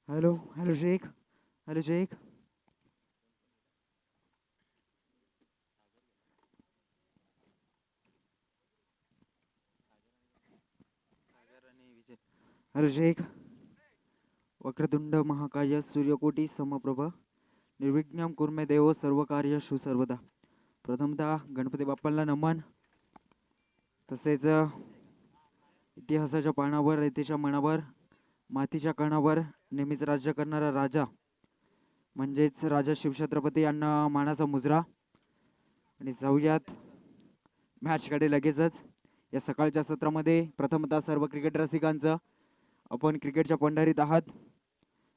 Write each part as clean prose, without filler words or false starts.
Hello hello Sheikh. Hello Sheikh. Hello Sheikh. वक्रतुंड महाकाय सूर्यकोटी समप्रभ निर्विघ्नं कुर्मे देव सर्व कार्येषु सर्वदा. प्रथमतः गणपती बाप्पांना नमन. तसेच इतिहासाच्या पानावर रेतीच्या मनावर मातीच्या कणावर नेहमीच राज्य करणारा राजा म्हणजेच राजा शिवछत्रपती यांना मानाचा मुजरा. आणि जाऊयात मॅचकडे लगेचच. या सकाळच्या सत्रामध्ये प्रथमतः सर्व क्रिकेट रसिकांचं, आपण क्रिकेटच्या पंढरीत आहात,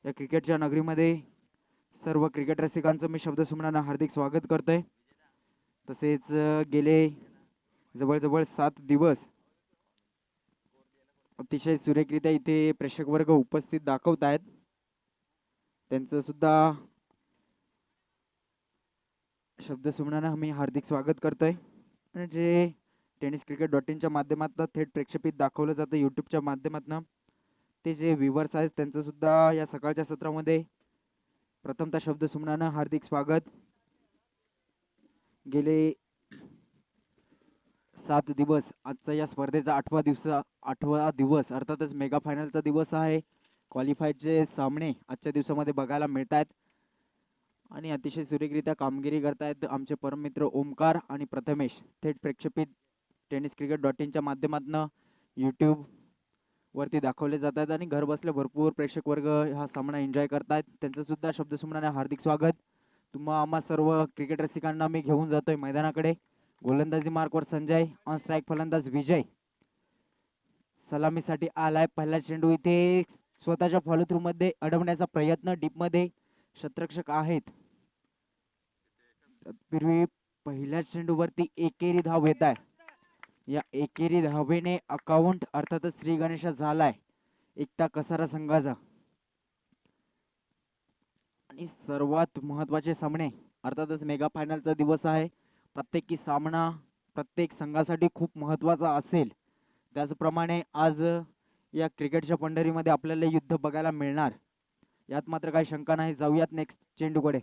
या क्रिकेटच्या नगरीमध्ये सर्व क्रिकेट रसिकांचं मी शब्दसुमनानं हार्दिक स्वागत करतोय. तसेच गेले जवळजवळ 7 दिवस अतिशय सुरेखरित्या इथे प्रेक्षक वर्ग उपस्थित दाखवत आहेत. त्यांचं सुद्धा शब्दसुमनानं मी हार्दिक स्वागत करतोय. आणि जे टेनिस क्रिकेट .inच्या माध्यमातून थेट प्रेक्षेपित दाखवलं जातं यूट्यूबच्या माध्यमातून, ते जे व्ह्यूवर्स आहेत त्यांचं सुद्धा या सकाळच्या सत्रामध्ये प्रथमतः शब्दसुमनानं हार्दिक स्वागत. गेले 7 दिवस, आजचा या स्पर्धेचा 8वा दिवस अर्थातच मेगा फायनलचा दिवस आहे. क्वालिफायचे सामने आजच्या दिवसामध्ये बघायला मिळत आहेत आणि अतिशय सुरेखरित्या कामगिरी करतायत आमचे परममित्र ओमकार आणि प्रथमेश. थेट प्रेक्षेपित टेनिस क्रिकेट .inच्या माध्यमातून यूट्यूब वरती दाखवले जात आहेत आणि घर बसल्या भरपूर प्रेक्षक वर्ग हा सामना एन्जॉय करतायत. त्यांचं सुद्धा शब्दसुमनाने हार्दिक स्वागत. आम्हा सर्व क्रिकेट रसिकांना मी घेऊन जातोय मैदानाकडे. गोलंदाजी मार्कवर संजय, ऑन स्ट्राईक फलंदाज विजय. सलामीसाठी आलाय. पहिला चेंडू इथे स्वतःच्या फॉलो थ्रू मध्ये अडवण्याचा प्रयत्न. डीपमध्ये शतरक्षक आहेत. तत्पूर्वी पहिल्या चेंडूवरती एकेरी धाव येत आहे. या एकेरी धावेने अकाउंट अर्थातच श्री गणेशा झालाय एकता कसारा संघाचा. आणि सर्वात महत्वाचे सामने अर्थातच मेगा फायनलचा दिवस आहे. प्रत्येकी सामना प्रत्येक संघासाठी खूप महत्वाचा असेल. त्याचप्रमाणे आज या क्रिकेटच्या पंढरीमध्ये आपल्याला युद्ध बघायला मिळणार, यात मात्र काही शंका नाही. जाऊयात नेक्स्ट चेंडूकडे.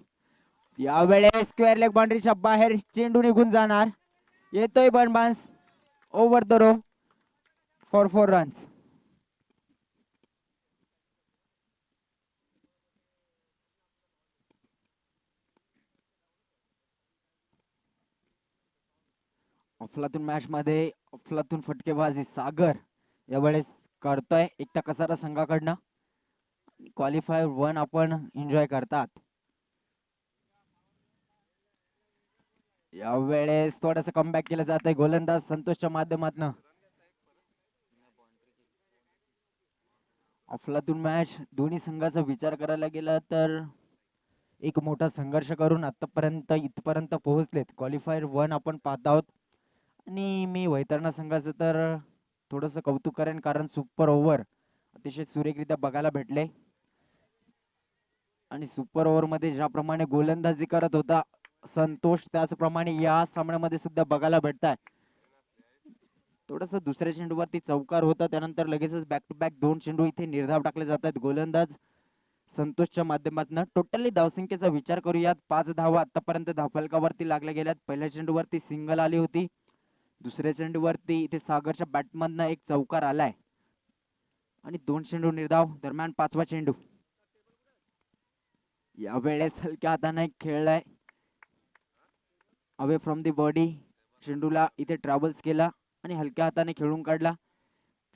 यावेळेस स्क्वेअर लेग बाउंड्रीच्या बाहेर चेंडू निघून जाणार. येतोय बनबान्स over the row for 4 runs. अफलातून मॅच मध्ये अफलातून फटकेबाजी सागर यावेळेस करतोय एकता कसारा संघाकडनं. क्वालिफायर 1 आपण एन्जॉय करतात. यावेळेस थोडंसं कमबॅक केलं जात आहे गोलंदाज संतोषच्या माध्यमातून. अफलातून मॅच दोन्ही संघाचा विचार करायला गेला तर एक मोठा संघर्ष करून आतापर्यंत इथपर्यंत पोहोचलेत. क्वालिफायर 1 आपण पाहत आहोत आणि मी वैतरणा संघाचं तर थोडंसं कौतुक करेन, कारण सुपर ओव्हर अतिशय सुरेखरित्या बघायला भेटले. आणि सुपर ओव्हर मध्ये ज्याप्रमाणे गोलंदाजी करत होता संतोष, त्याचप्रमाणे या सामन्यामध्ये सुद्धा बघायला भेटत आहे. थोडंसं दुसऱ्या चेंडूवरती चौकार होता, त्यानंतर लगेचच बॅक टू बॅक 2 चेंडू इथे निर्धाव टाकले जातात गोलंदाज संतोषच्या माध्यमातून. टोटली धावसंख्येचा विचार करूयात. 5 धावा आतापर्यंत धावफलकावरती लागल्या गेल्यात. पहिल्या चेंडूवरती सिंगल आली होती. दुसऱ्या चेंडूवरती इथे सागरच्या बॅटमधनं एक चौकार आलाय आणि 2 चेंडू निर्धाव. दरम्यान 5वा चेंडू. यावेळेस हलक्या हाताने खेळलाय अवे फ्रॉम दी बॉडी. चेंडूला इथे ट्रॅव्हल्स केला आणि हलक्या हाताने खेळून काढला.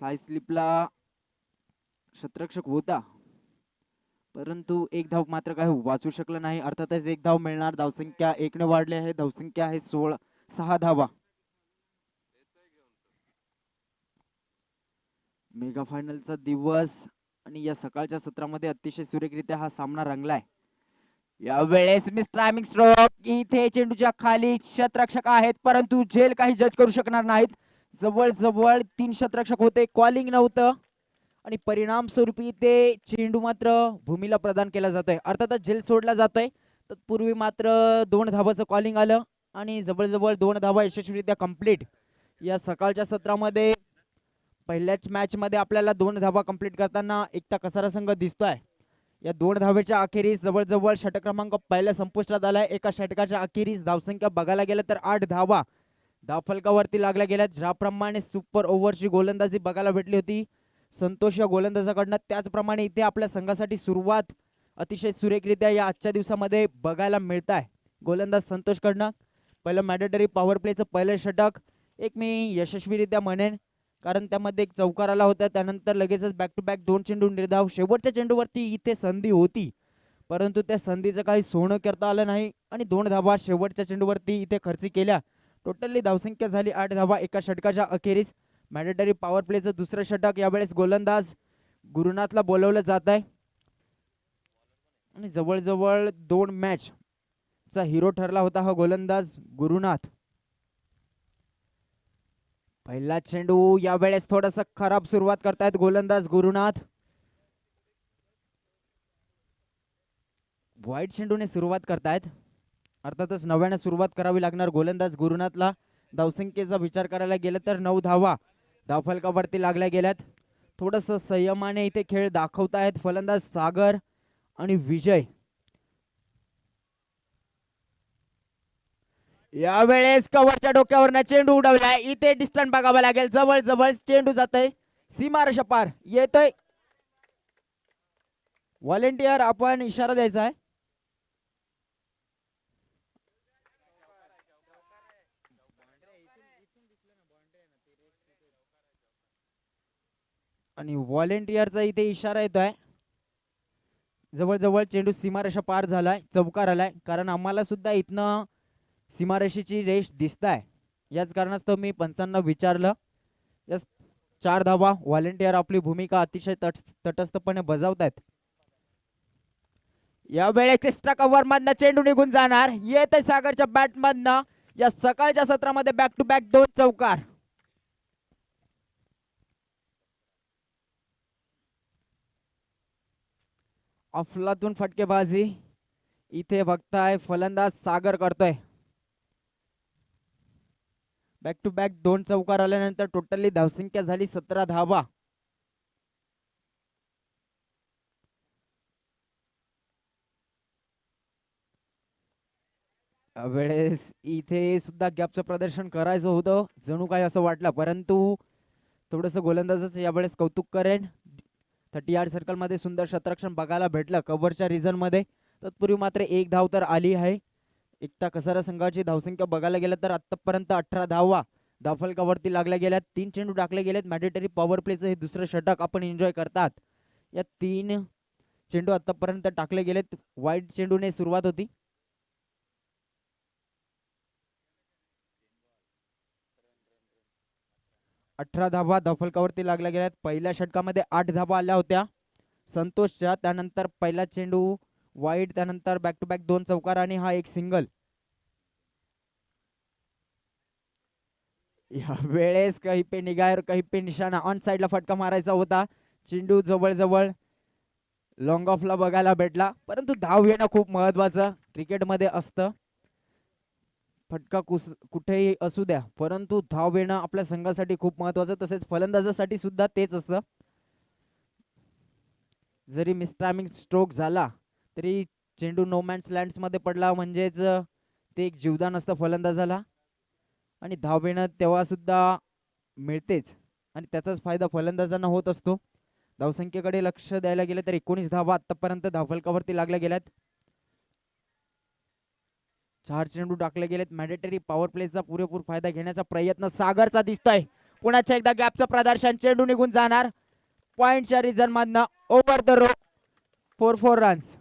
फ्लाय स्लिपला शतरक्षक होता, परंतु एक धाव मात्र काही वाचू शकलं नाही. अर्थातच एक धाव मिळणार. धावसंख्या 1 ने वाढली आहे. धावसंख्या आहे 6 धावा. मेगा फायनलचा दिवस आणि या सकाळच्या सत्रामध्ये अतिशय सुरेखरित्या हा सामना रंगलाय. यावेळेस मिस टायमिंग स्ट्रोक. इथे चेंडूच्या खाली शतरक्षक आहेत परंतु झेल काही जज करू शकणार नाहीत. जवळ जवळ 3 शतरक्षक होते, कॉलिंग नव्हतं आणि परिणाम स्वरूपी ते चेंडू मात्र भूमीला प्रदान केला जातोय. अर्थातच झेल सोडला जातोय. तत्पूर्वी मात्र 2 धावाचं कॉलिंग आलं आणि जवळजवळ 2 धावा यशस्वीरित्या कंप्लीट. या सकाळच्या सत्रामध्ये पहिल्याच मॅच मध्ये आपल्याला 2 धावा कंप्लीट करताना एकता कसारा संघ दिसतोय. या 2 धावेच्या अखेरीस जवळजवळ षटक क्रमांक पहिल्या संपुष्टात आलाय. एका षटकाच्या अखेरीस धावसंख्या बघायला गेलं तर 8 धावा धावफलकावरती लागल्या गेल्या. ज्याप्रमाणे सुपर ओव्हरची गोलंदाजी बघायला भेटली होती संतोष या गोलंदाजाकडनं, त्याचप्रमाणे इथे आपल्या संघासाठी सुरुवात अतिशय सुरेखरित्या या आजच्या दिवसामध्ये बघायला मिळत आहे. गोलंदाज संतोषकडनं पहिलं मॅन्डेटरी पॉवर प्लेचं पहिलं षटक एक मी यशस्वीरित्या म्हणेन, कारण त्यामध्ये एक चौकार आला होता. त्यानंतर लगेचच बॅक टू बॅक 2 चेंडू निर्धाव. शेवटच्या चेंडूवरती इथे संधी होती परंतु त्या संधीचं काही सोनं करता आलं नाही आणि 2 धावा शेवटच्या चेंडूवरती इथे खर्ची केल्या. टोटली धावसंख्या झाली 8 धावा एका षटकाच्या अखेरीस. मॅन्डेटरी पॉवर प्लेचं दुसरं षटक. यावेळेस गोलंदाज गुरुनाथला बोलवलं जात आहे आणि जवळजवळ 2 मॅच चा हिरो ठरला होता हा गोलंदाज गुरुनाथ. पहिला चेंडू यावेळेस थोडस खराब सुरुवात करतायत गोलंदाज गुरुनाथ. वाईट चेंडूने सुरुवात करतायत. अर्थातच नव्याने सुरुवात करावी लागणार गोलंदाज गुरुनाथला. धावसंख्येचा विचार करायला गेलं तर 9 धावा धावफलकावरती लागल्या गेल्यात. थोडस संयमाने इथे खेळ दाखवतायत फलंदाज सागर आणि विजय. यावेळेस कव्हरच्या डोक्यावरनं चेंडू उडवलाय. इथे डिस्टन्स बघावं लागेल. जवळ जवळ चेंडू जातोय सीमारेषा पार येतोय. व्हॉलेंटियर आपण इशारा द्यायचा आहे. आणि व्हॉलेंटियरचा इथे इशारा येतोय. जवळजवळ चेंडू सीमारेषा पार झालाय, चौकार आलाय, कारण आम्हाला सुद्धा इथनं सीमारेषेची रेष दिसताय. याच कारणास्तव मी पंचांना विचारलं. यस 4 धावा. व्हॉलेंटियर आपली भूमिका अतिशय तटस्थपणे बजावतायत. यावेळेस एक्स्ट्रा कव्हर मधनं चेंडू निघून जाणार. येत आहे सागरच्या बॅट मधनं. या सकाळच्या सत्रामध्ये बॅक टू बॅक 2 चौकार. अफलातून फटकेबाजी इथे बघताय फलंदाज सागर करतोय. बॅक टू बॅक 2 चौकार आल्यानंतर टोटली धावसंख्या झाली 17 धावा. वेळेस इथे सुद्धा गॅपचं प्रदर्शन करायचं होतं जणू काय असं वाटलं, परंतु थोडंसं गोलंदाजच यावेळेस कौतुक करेन. 30 यार्ड सर्कल मध्ये सुंदर शतरक्षण बघायला भेटलं कव्हरच्या रिझन मध्ये. तत्पूर्वी मात्र 1 धाव तर आली आहे. एकटा कसारा संघाची धावसंख्या बघायला गेलं तर आतापर्यंत 18 धावा धावफलकावरती लागल्या गेल्यात. 3 चेंडू टाकले गेलेत. मॅन्डेटरी पॉवर प्लेचं हे दुसरं षटक आपण एन्जॉय करतात. या 3 चेंडू आतापर्यंत टाकले गेलेत. वाईट चेंडूने सुरुवात होती. 18 धावा धावफलकावरती लागल्या गेल्यात. पहिल्या षटकामध्ये 8 धावा आल्या होत्या संतोषच्या. त्यानंतर पहिला चेंडू वाईट, त्यानंतर बॅक टू बॅक 2 चौकार आणि हा एक सिंगल. या वेळेस कहीं पे निगाह और कहीं पे निशाणा. ऑन साइडला फटका मारायचा होता. चेंडू जवळजवळ लॉंग ऑफला बघायला भेटला, परंतु धाव येणं खूप महत्वाचं क्रिकेटमध्ये असतं. फटका कुठेही असू द्या, परंतु धाव येणं आपल्या संघासाठी खूप महत्वाचं, तसेच फलंदाजासाठी सुद्धा तेच असतं. जरी मिसटायमिंग स्ट्रोक झाला तरी चेंडू नो मॅन्स लँड्स मध्ये पडला म्हणजेच ते एक जीवदान असतं फलंदाजाला आणि धाव येणं तेव्हा सुद्धा मिळतेच आणि त्याचाच फायदा फलंदाजांना होत असतो. धावसंख्येकडे लक्ष द्यायला गेले तर 19 धावा आतापर्यंत धावफलकावरती लागल्या गेल्यात. 4 चेंडू टाकले गेलेत. मॅन्डेटरी पॉवर प्लेचा पुरेपूर फायदा घेण्याचा प्रयत्न सागरचा दिसतोय. पुन्हा एकदा गॅपचं प्रदर्शन. चेंडू निघून जाणार पॉइंटच्या रिझन मधनं. Over the row 4 runs.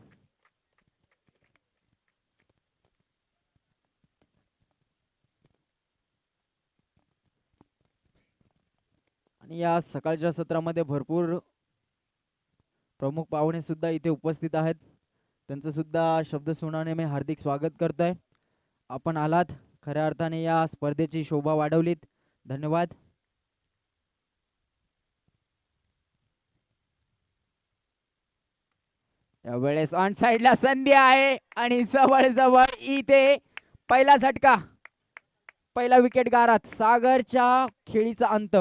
आणि या सकाळच्या सत्रामध्ये भरपूर प्रमुख पाहुणे सुद्धा इथे उपस्थित आहेत. त्यांचं सुद्धा शब्द सुनाने मी हार्दिक स्वागत करतोय. आपण आलात, खऱ्या अर्थाने या स्पर्धेची शोभा वाढवलीत. धन्यवाद. यावेळेस ऑन साइडला संधी आहे आणि जवळ जवळ इथे पहिला झटका, पहिला विकेट गारात. सागरच्या खेळीचा अंत.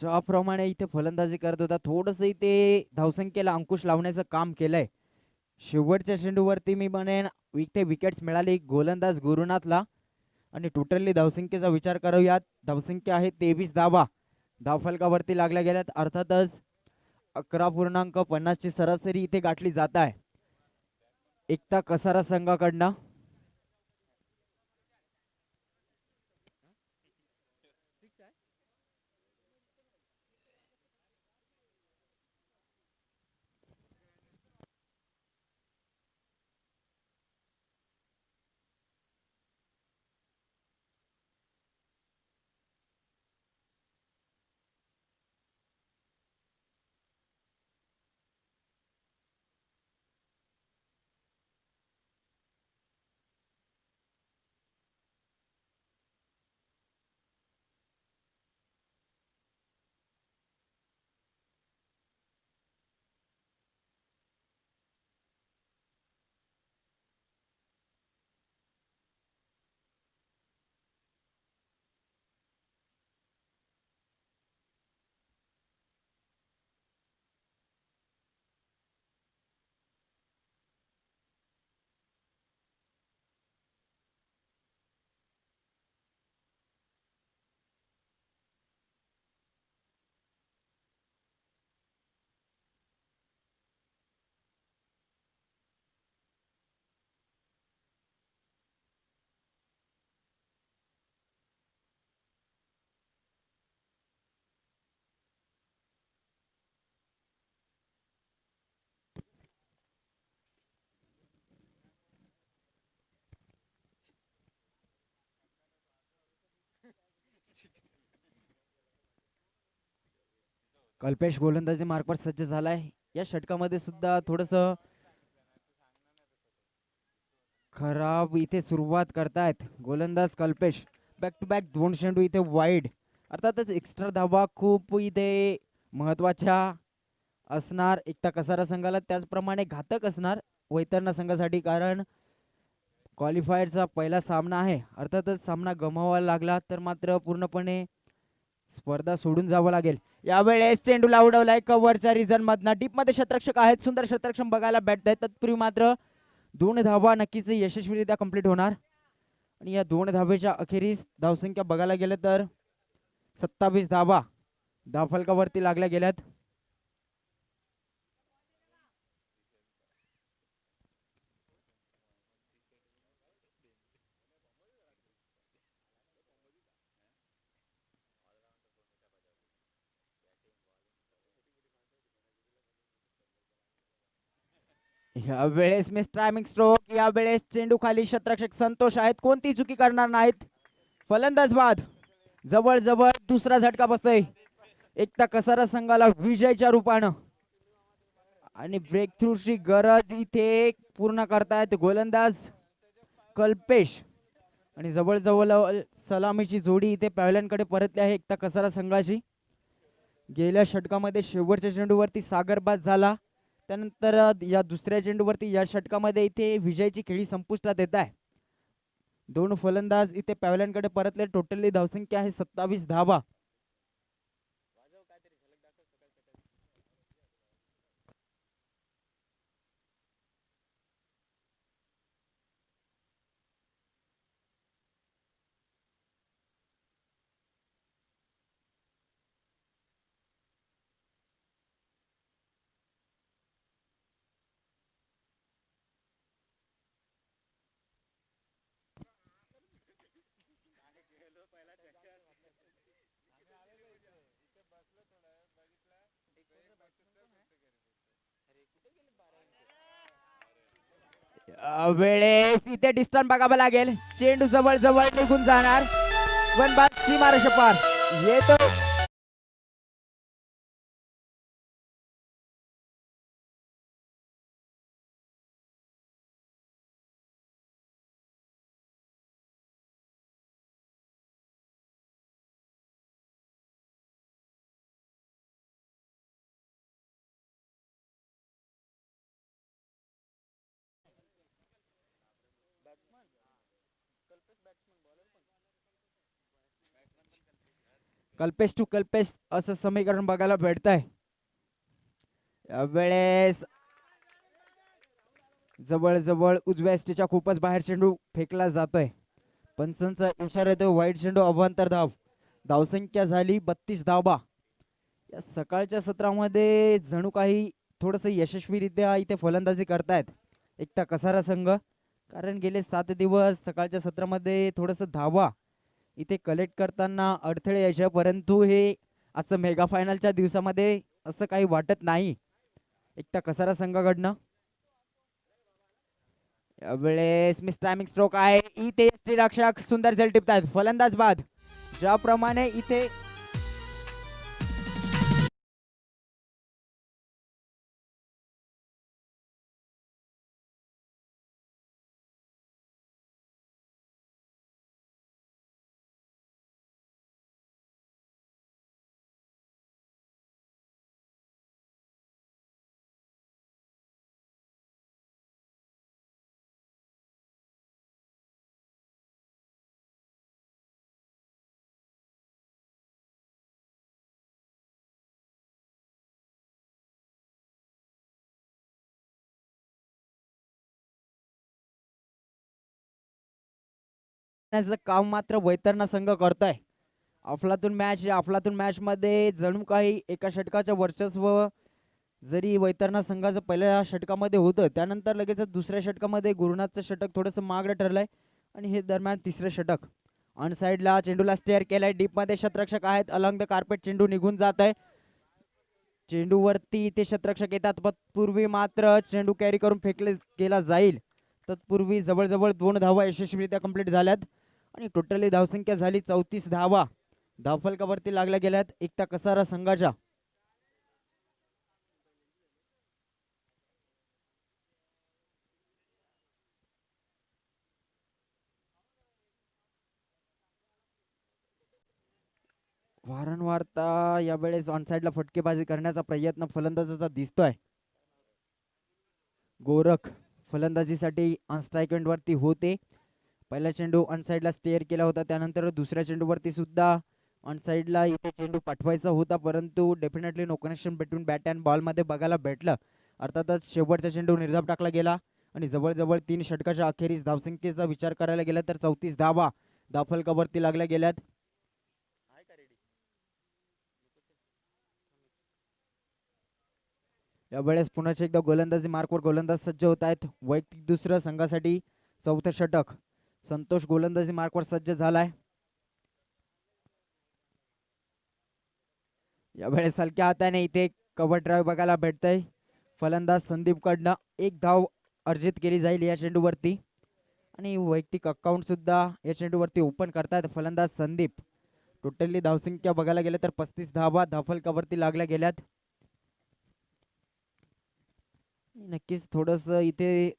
ज्याप्रमाणे इथे फलंदाजी करत होता, थोडस इथे धावसंख्येला अंकुश लावण्याचं काम केलंय. शेवटच्या चेंडूवरती मी म्हणेन इथे विकेट्स मिळाली गोलंदाज गुरुनाथला. आणि टोटली धावसंख्येचा विचार करूयात. धावसंख्या आहे 23 धावा. धावफलकावरती लागल्या गेल्यात. अर्थातच 11.50 ची सरासरी इथे गाठली जात आहे एकता कसारा संघाकडनं. कल्पेश गोलंदाजी मार्कवर सज्ज झालाय. या षटकामध्ये सुद्धा थोडस खराब इथे सुरुवात करतायत गोलंदाज कल्पेश. बॅक टू बॅक 2 चेंडू इथे वाईड. अर्थातच एक्स्ट्रा धावा खूप इथे महत्वाच्या असणार एकता कसारा संघाला, त्याचप्रमाणे घातक असणार वैतरणा संघासाठी, कारण क्वालिफायरचा पहिला सामना आहे. अर्थातच सामना गमावावा लागला तर मात्र पूर्णपणे स्पर्धा सोडून जावं लागेल. यावेळेस चेंडूला उडवलाय कव्हरच्या रिझन मधनं. डीप मध्ये शतरक्षक आहेत, सुंदर शतरक्षक बघायला भेटत. तत्पूर्वी मात्र 2 धावा नक्कीच यशस्वीरित्या कंप्लीट होणार. आणि या 2 धावेच्या अखेरीस धावसंख्या बघायला गेलं तर 27 धावा धावफलकावरती लागल्या गेल्यात. यावेळेस मिस टायमिंग स्ट्रोक. यावेळेस चेंडू खाली शतरक्षक संतोष आहेत, कोणती चुकी करणार नाहीत. फलंदाज बाद. जवळ जवळ दुसरा झटका बसतोय एकता कसारा संघाला विजयच्या रूपानं. आणि ब्रेक थ्रूची गरज इथे पूर्ण करतायत गोलंदाज कल्पेश. आणि जवळ जवळ सलामीची जोडी इथे पॅव्हलियनकडे परतली आहे एकता कसारा संघाची. गेल्या षटकामध्ये शेवटच्या चेंडूवरती सागर बाद झाला. त्यानंतर या दुसऱ्या चेंडूवरती या षटकामध्ये इथे विजयची खेळी संपुष्टात येत आहे. 2 फलंदाज इथे पॅव्हलियनकडे परतले. टोटली धावसंख्या आहे 27 धावा. वेळेस इथे डिस्टन्स बघावं लागेल. चेंडू जवळ जवळ निघून जाणार. वन बाद सीमारेषा पार येतो. कल्पेश टू कल्पेश असं समीकरण बघायला भेटत आहे. वेळेस जवळ जवळ उजव्या एसटीच्या खूपच बाहेर चेंडू फेकला जातोय. पंचांचा इशारा येतो. वाईट चेंडू अवांतर धाव. धावसंख्या झाली 32 धावा. या सकाळच्या सत्रामध्ये जणू काही थोडंसं यशस्वीरित्या इथे फलंदाजी करतायत एकटा कसारा संघ. कारण गेले 7 दिवस सकाळच्या सत्रामध्ये थोडंसं धावा इथे कलेक्ट करताना अडथळे यायचे, परंतु हे असं मेगा फायनलच्या दिवसामध्ये असं काही वाटत नाही एकटा कसारा संघाकडनं. यावेळेस मिस टायमिंग स्ट्रोक आहे. इथे यष्टी रक्षक सुंदर झेल टिपतात. फलंदाज बाद. ज्याप्रमाणे इथे काम मात्र वैतरणा संघ करतोय. अफलातून मॅच अफलातून मॅच मध्ये जणू काही एका षटकाचं वर्चस्व जरी वैतरणा संघाचं पहिल्या षटकामध्ये होतं, त्यानंतर लगेच दुसऱ्या षटकामध्ये गुरुनाथचं षटक थोडंसं मागं ठरलंय आणि हे दरम्यान तिसरं षटक. ऑन साईडला चेंडूला स्टेअर केलाय. डीप मध्ये शतरक्षक आहेत. अलॉंग द कार्पेट चेंडू निघून जात आहे. चेंडूवरती ते शतरक्षक येतात. तत्पूर्वी मात्र चेंडू कॅरी करून फेकले केला जाईल. तत्पूर्वी जवळजवळ 2 धावा यशस्वीरित्या कंप्लीट झाल्यात आणि टोटली धावसंख्या झाली 34 धावा धावफलकावरती लागल्या गेल्यात एकटा कसारा संघाच्या. वारंवारता यावेळेस ऑनसाइडला फटकेबाजी करण्याचा प्रयत्न फलंदाजाचा दिसतोय. गोरख फलंदाजीसाठी ऑन स्ट्राईक वरती होते. पहिला चेंडू ऑन साईडला स्टेअर केला होता, त्यानंतर दुसऱ्या चेंडूवरती सुद्धा ऑन साईडला इथे चेंडू पाठवायचा होता, परंतु definitely no connection between bat and ball मध्ये बघायला भेटलं. अर्थातच शेवटचा चेंडू निर्धाव टाकला गेला आणि जवळजवळ 3 षटकाच्या अखेरीस धावसंख्येचा विचार करायला गेला तर 34 धावा धावफलकावरती लागल्या गेल्यात. यावेळेस पुन्हा एकदा गोलंदाजी मार्कवर गोलंदाज सज्ज होत आहेत. वैयक्तिक दुसरं संघासाठी चौथं षटक. संतोष गोलंदाजी मार्कवर सज्ज झालाय. यावेळेस हलक्या हाताने इथे कव्हर ड्राईव्ह बघायला भेटतंय. फलंदाज संदीप कडनं 1 धाव अर्जित केली जाईल या चेंडूवरती आणि वैयक्तिक अकाउंट सुद्धा या चेंडूवरती ओपन करतात फलंदाज संदीप. टोटली धावसंख्या बघायला गेलं तर 35 धावा धावफलकावरती लागल्या गेल्यात. नक्कीच थोडस इथे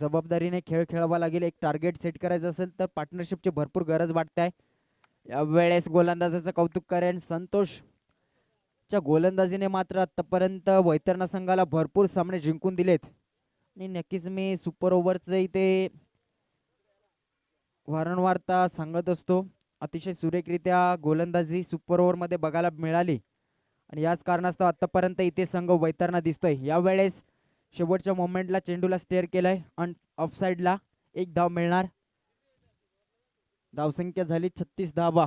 जबाबदारीने खेळ खेळावा लागेल. एक टार्गेट सेट करायचं असेल तर पार्टनरशिपची भरपूर गरज वाटते. यावेळेस गोलंदाजाचं कौतुक करेन. संतोष च्या गोलंदाजीने मात्र आतापर्यंत वैतरणा संघाला भरपूर सामने जिंकून दिलेत आणि नक्कीच मी सुपर ओव्हरचं इथे वारंवारता सांगत असतो. अतिशय सुरेखरित्या गोलंदाजी सुपर ओव्हर मध्ये बघायला मिळाली आणि याच कारणास्तव आतापर्यंत इथे संघ वैतरणा दिसतोय. यावेळेस शेवटच्या मोमेंटला चेंडूला स्टेअर केलाय आणि ऑफ साईडला 1 धाव मिळणार. धावसंख्या झाली 36 धावा.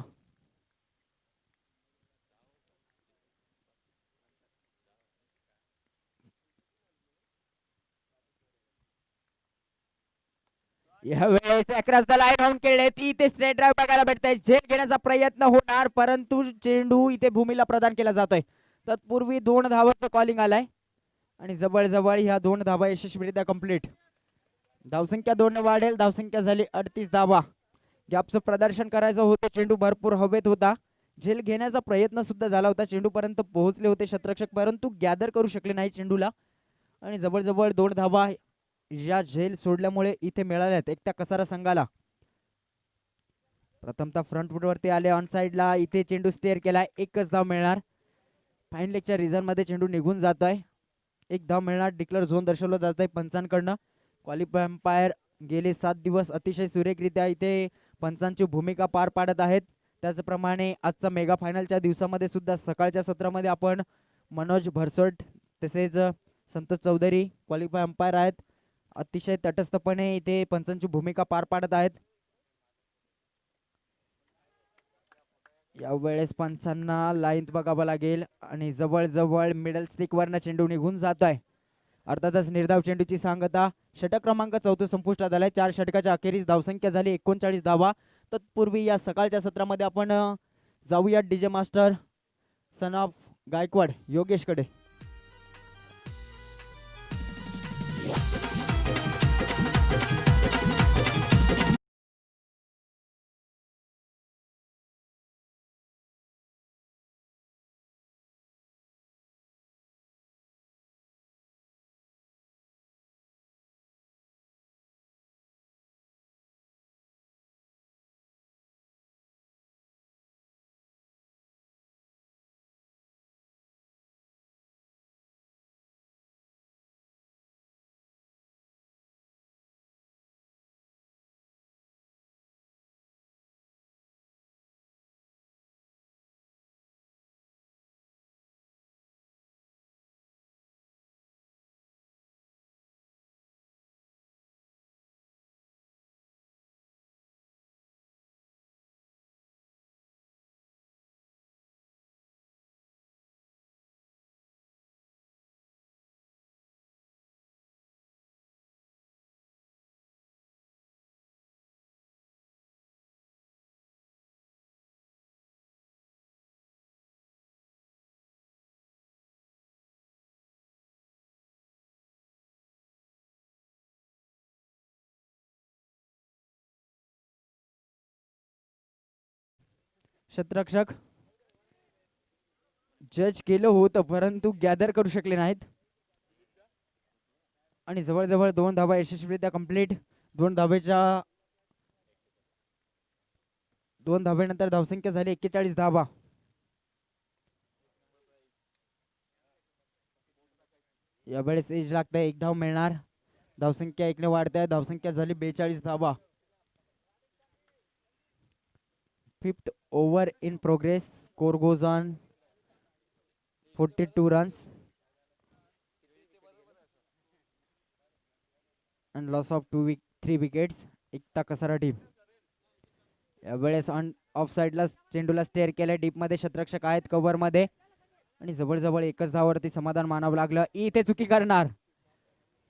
यावेळेस अक्रॉस द लाईन होऊन खेळले. इथे स्ट्रेट ड्राईव्ह बघायला भेटतंय. झेल घेण्याचा प्रयत्न होणार, परंतु चेंडू इथे भूमीला प्रदान केला जातोय. तत्पूर्वी 2 धावांचं कॉलिंग आलाय आणि जवळजवळ ह्या 2 धावा यशस्वीरित्या कंप्लीट. धावसंख्या 2 वाढेल. धावसंख्या झाली 38 धावा. गॅपचं प्रदर्शन करायचं होतं. चेंडू भरपूर हवेत होता. झेल घेण्याचा प्रयत्न सुद्धा झाला होता. चेंडूपर्यंत पोहोचले होते क्षेत्ररक्षक, परंतु गॅदर करू शकले नाही चेंडूला. आणि जवळजवळ 2 धावा या झेल सोडल्यामुळे इथे मिळाल्यात एकट्या कसारा संघाला. प्रथमतः फ्रंट फुटवरती आले ऑन साइडला. इथे चेंडू स्टेअर केलाय. एकच धाव मिळणार. फाईन लेगच्या रिझन मध्ये चेंडू निघून जातोय. एक धाव मिळणार. डिक्लेअर झोन दर्शवलं जात आहे पंचांकडनं. क्वालिफाय अंपायर गेले 7 दिवस अतिशय सुरेखरित्या इथे पंचांची भूमिका पार पाडत आहेत. त्याचप्रमाणे आजचा मेगा फायनलच्या दिवसामध्ये सुद्धा सकाळच्या सत्रामध्ये आपण मनोज भरसट तसेच संतोष चौधरी क्वालिफाय अंपायर आहेत. अतिशय तटस्थपणे इथे पंचांची भूमिका पार पाडत आहेत. यावेळेस पंचांना लाईन बघावं लागेल आणि जवळजवळ मिडल स्टिक वरनं चेंडू निघून जात आहे. अर्थातच निर्धाव चेंडूची सांगता. षटक क्रमांक 4 संपुष्टात आलाय. 4 षटकाच्या अखेरीस धावसंख्या झाली 39 धावा. तत्पूर्वी या सकाळच्या सत्रामध्ये आपण जाऊया DJ master son of Gaikwad योगेशकडे. क्षेत्ररक्षक जज केलं होतं परंतु गॅदर करू शकले नाहीत. आणि जवळजवळ 2 धावा यशस्वीरित्या कंप्लीट. 2 धावेनंतर धावसंख्या झाली 41 धावा. यावेळेस एज लागतंय. 1 धाव मिळणार. धावसंख्या 1 ने वाढते. धावसंख्या झाली 42 धावा. 5th over in progress. Score goes on 42 runs and loss of 3 wickets. Ekta Kasara team. यावेळेस ऑन ऑफ साइडला चेंडूला स्टेअर केलंय. डीप मध्ये क्षेत्ररक्षक आहेत कव्हर मध्ये आणि जवळजवळ एकच धावावरती समाधान मानावं लागलं. इथे चुकी करणार.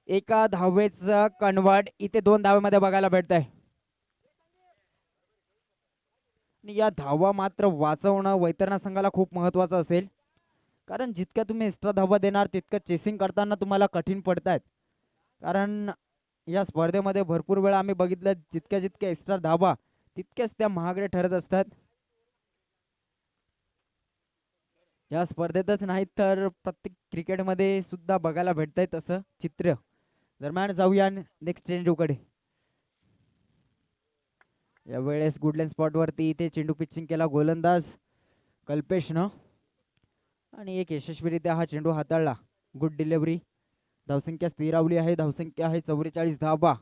एका धावेचं कन्वर्ट इथे 2 धावेमध्ये बघायला भेटतंय. या धावा मात्र वाचवणं वैतरणा संघाला खूप महत्वाचं असेल, कारण जितक्या तुम्ही एक्स्ट्रा धावा देणार तितकं चेसिंग करताना तुम्हाला कठीण पडतायत. कारण या स्पर्धेमध्ये भरपूर वेळा आम्ही बघितलं जितक्या एक्स्ट्रा धावा तितक्याच त्या महागड्या ठरत असतात. या स्पर्धेतच नाही तर प्रत्येक क्रिकेटमध्ये सुद्धा बघायला भेटतंय तसं चित्र. दरम्यान जाऊया नेक्स्ट चेंडूकडे. यावेळेस गुडलँड स्पॉट वरती इथे चेंडू पिचिंग केला गोलंदाज कल्पेशनं आणि एक यशस्वीरित्या हा चेंडू हाताळला. Good delivery. धावसंख्या स्थिरावली आहे. धावसंख्या आहे 44 धावा.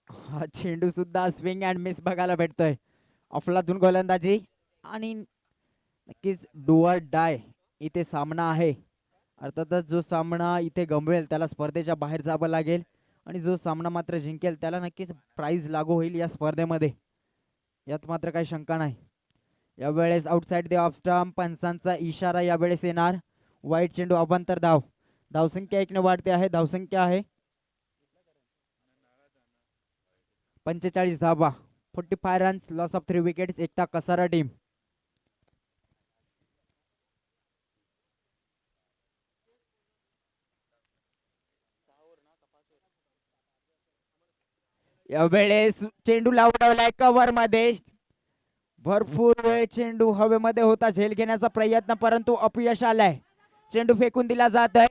हा चेंडू सुद्धा स्विंग अँड मिस बघायला भेटतोय. अफलातून गोलंदाजी आणि नक्कीच डू ऑर डाय इथे सामना आहे. अर्थातच जो सामना इथे गमवेल त्याला स्पर्धेच्या बाहेर जावं लागेल आणि जो सामना मात्र जिंकेल त्याला नक्कीच प्राइज लागू होईल या स्पर्धेमध्ये. यात मात्र काही शंका नाही. यावेळेस आउटसाइड द ऑफ स्टंप. पंचांचा इशारा यावेळेस येणार. वाईट चेंडू अभांतर धाव. धावसंख्या 1 ने वाढते आहे. धावसंख्या आहे 45 धावा. 45 runs. Loss of 3 wickets. Ekta Kasara team. यावेळेस चेंडूला उडवलाय कव्हर मध्ये. भरपूर वेळ चेंडू हवेमध्ये होता, झेल घेण्याचा प्रयत्न, परंतु अपयश आलाय. चेंडू फेकून दिला जात आहे.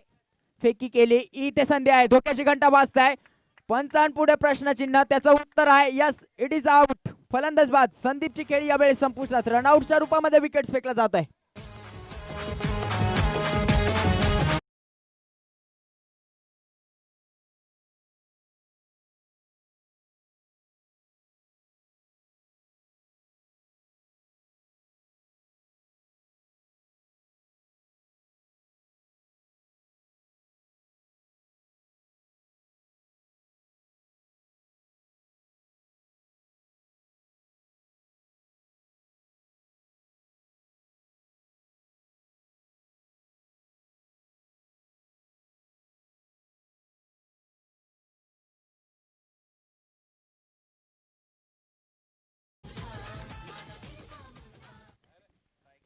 फेकी केली, इथे संधी आहे, धोक्याची घंटा वाजताय. पंचांपुढे प्रश्नचिन्ह, त्याचं उत्तर आहे यस, इट इज आउट. फलंदाज बाद. संदीपची खेळी यावेळी संपुष्टात. रनआउटच्या रूपामध्ये विकेट फेकला जात आहे.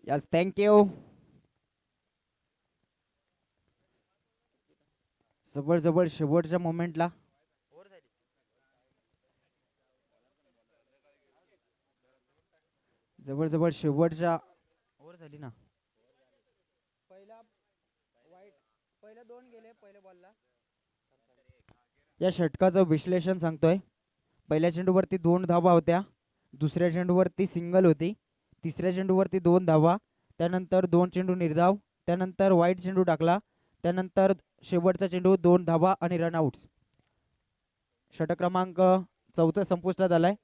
Yes, thank you. जवळ जवळ शेवटच्या मोमेंटला जवळ जवळ शेवटच्या ओव्हर झाली ना. या षटकाचं विश्लेषण सांगतोय. पहिल्या चेंडूवरती 2 धावा होत्या, दुसऱ्या चेंडूवरती सिंगल होती, तिसऱ्या चेंडूवरती 2 धावा, त्यानंतर 2 चेंडू निर्धाव, त्यानंतर वाईट चेंडू टाकला, त्यानंतर शेवटचा चेंडू 2 धावा आणि रनआउट. षटक क्रमांक 4 संपुष्टात आलाय.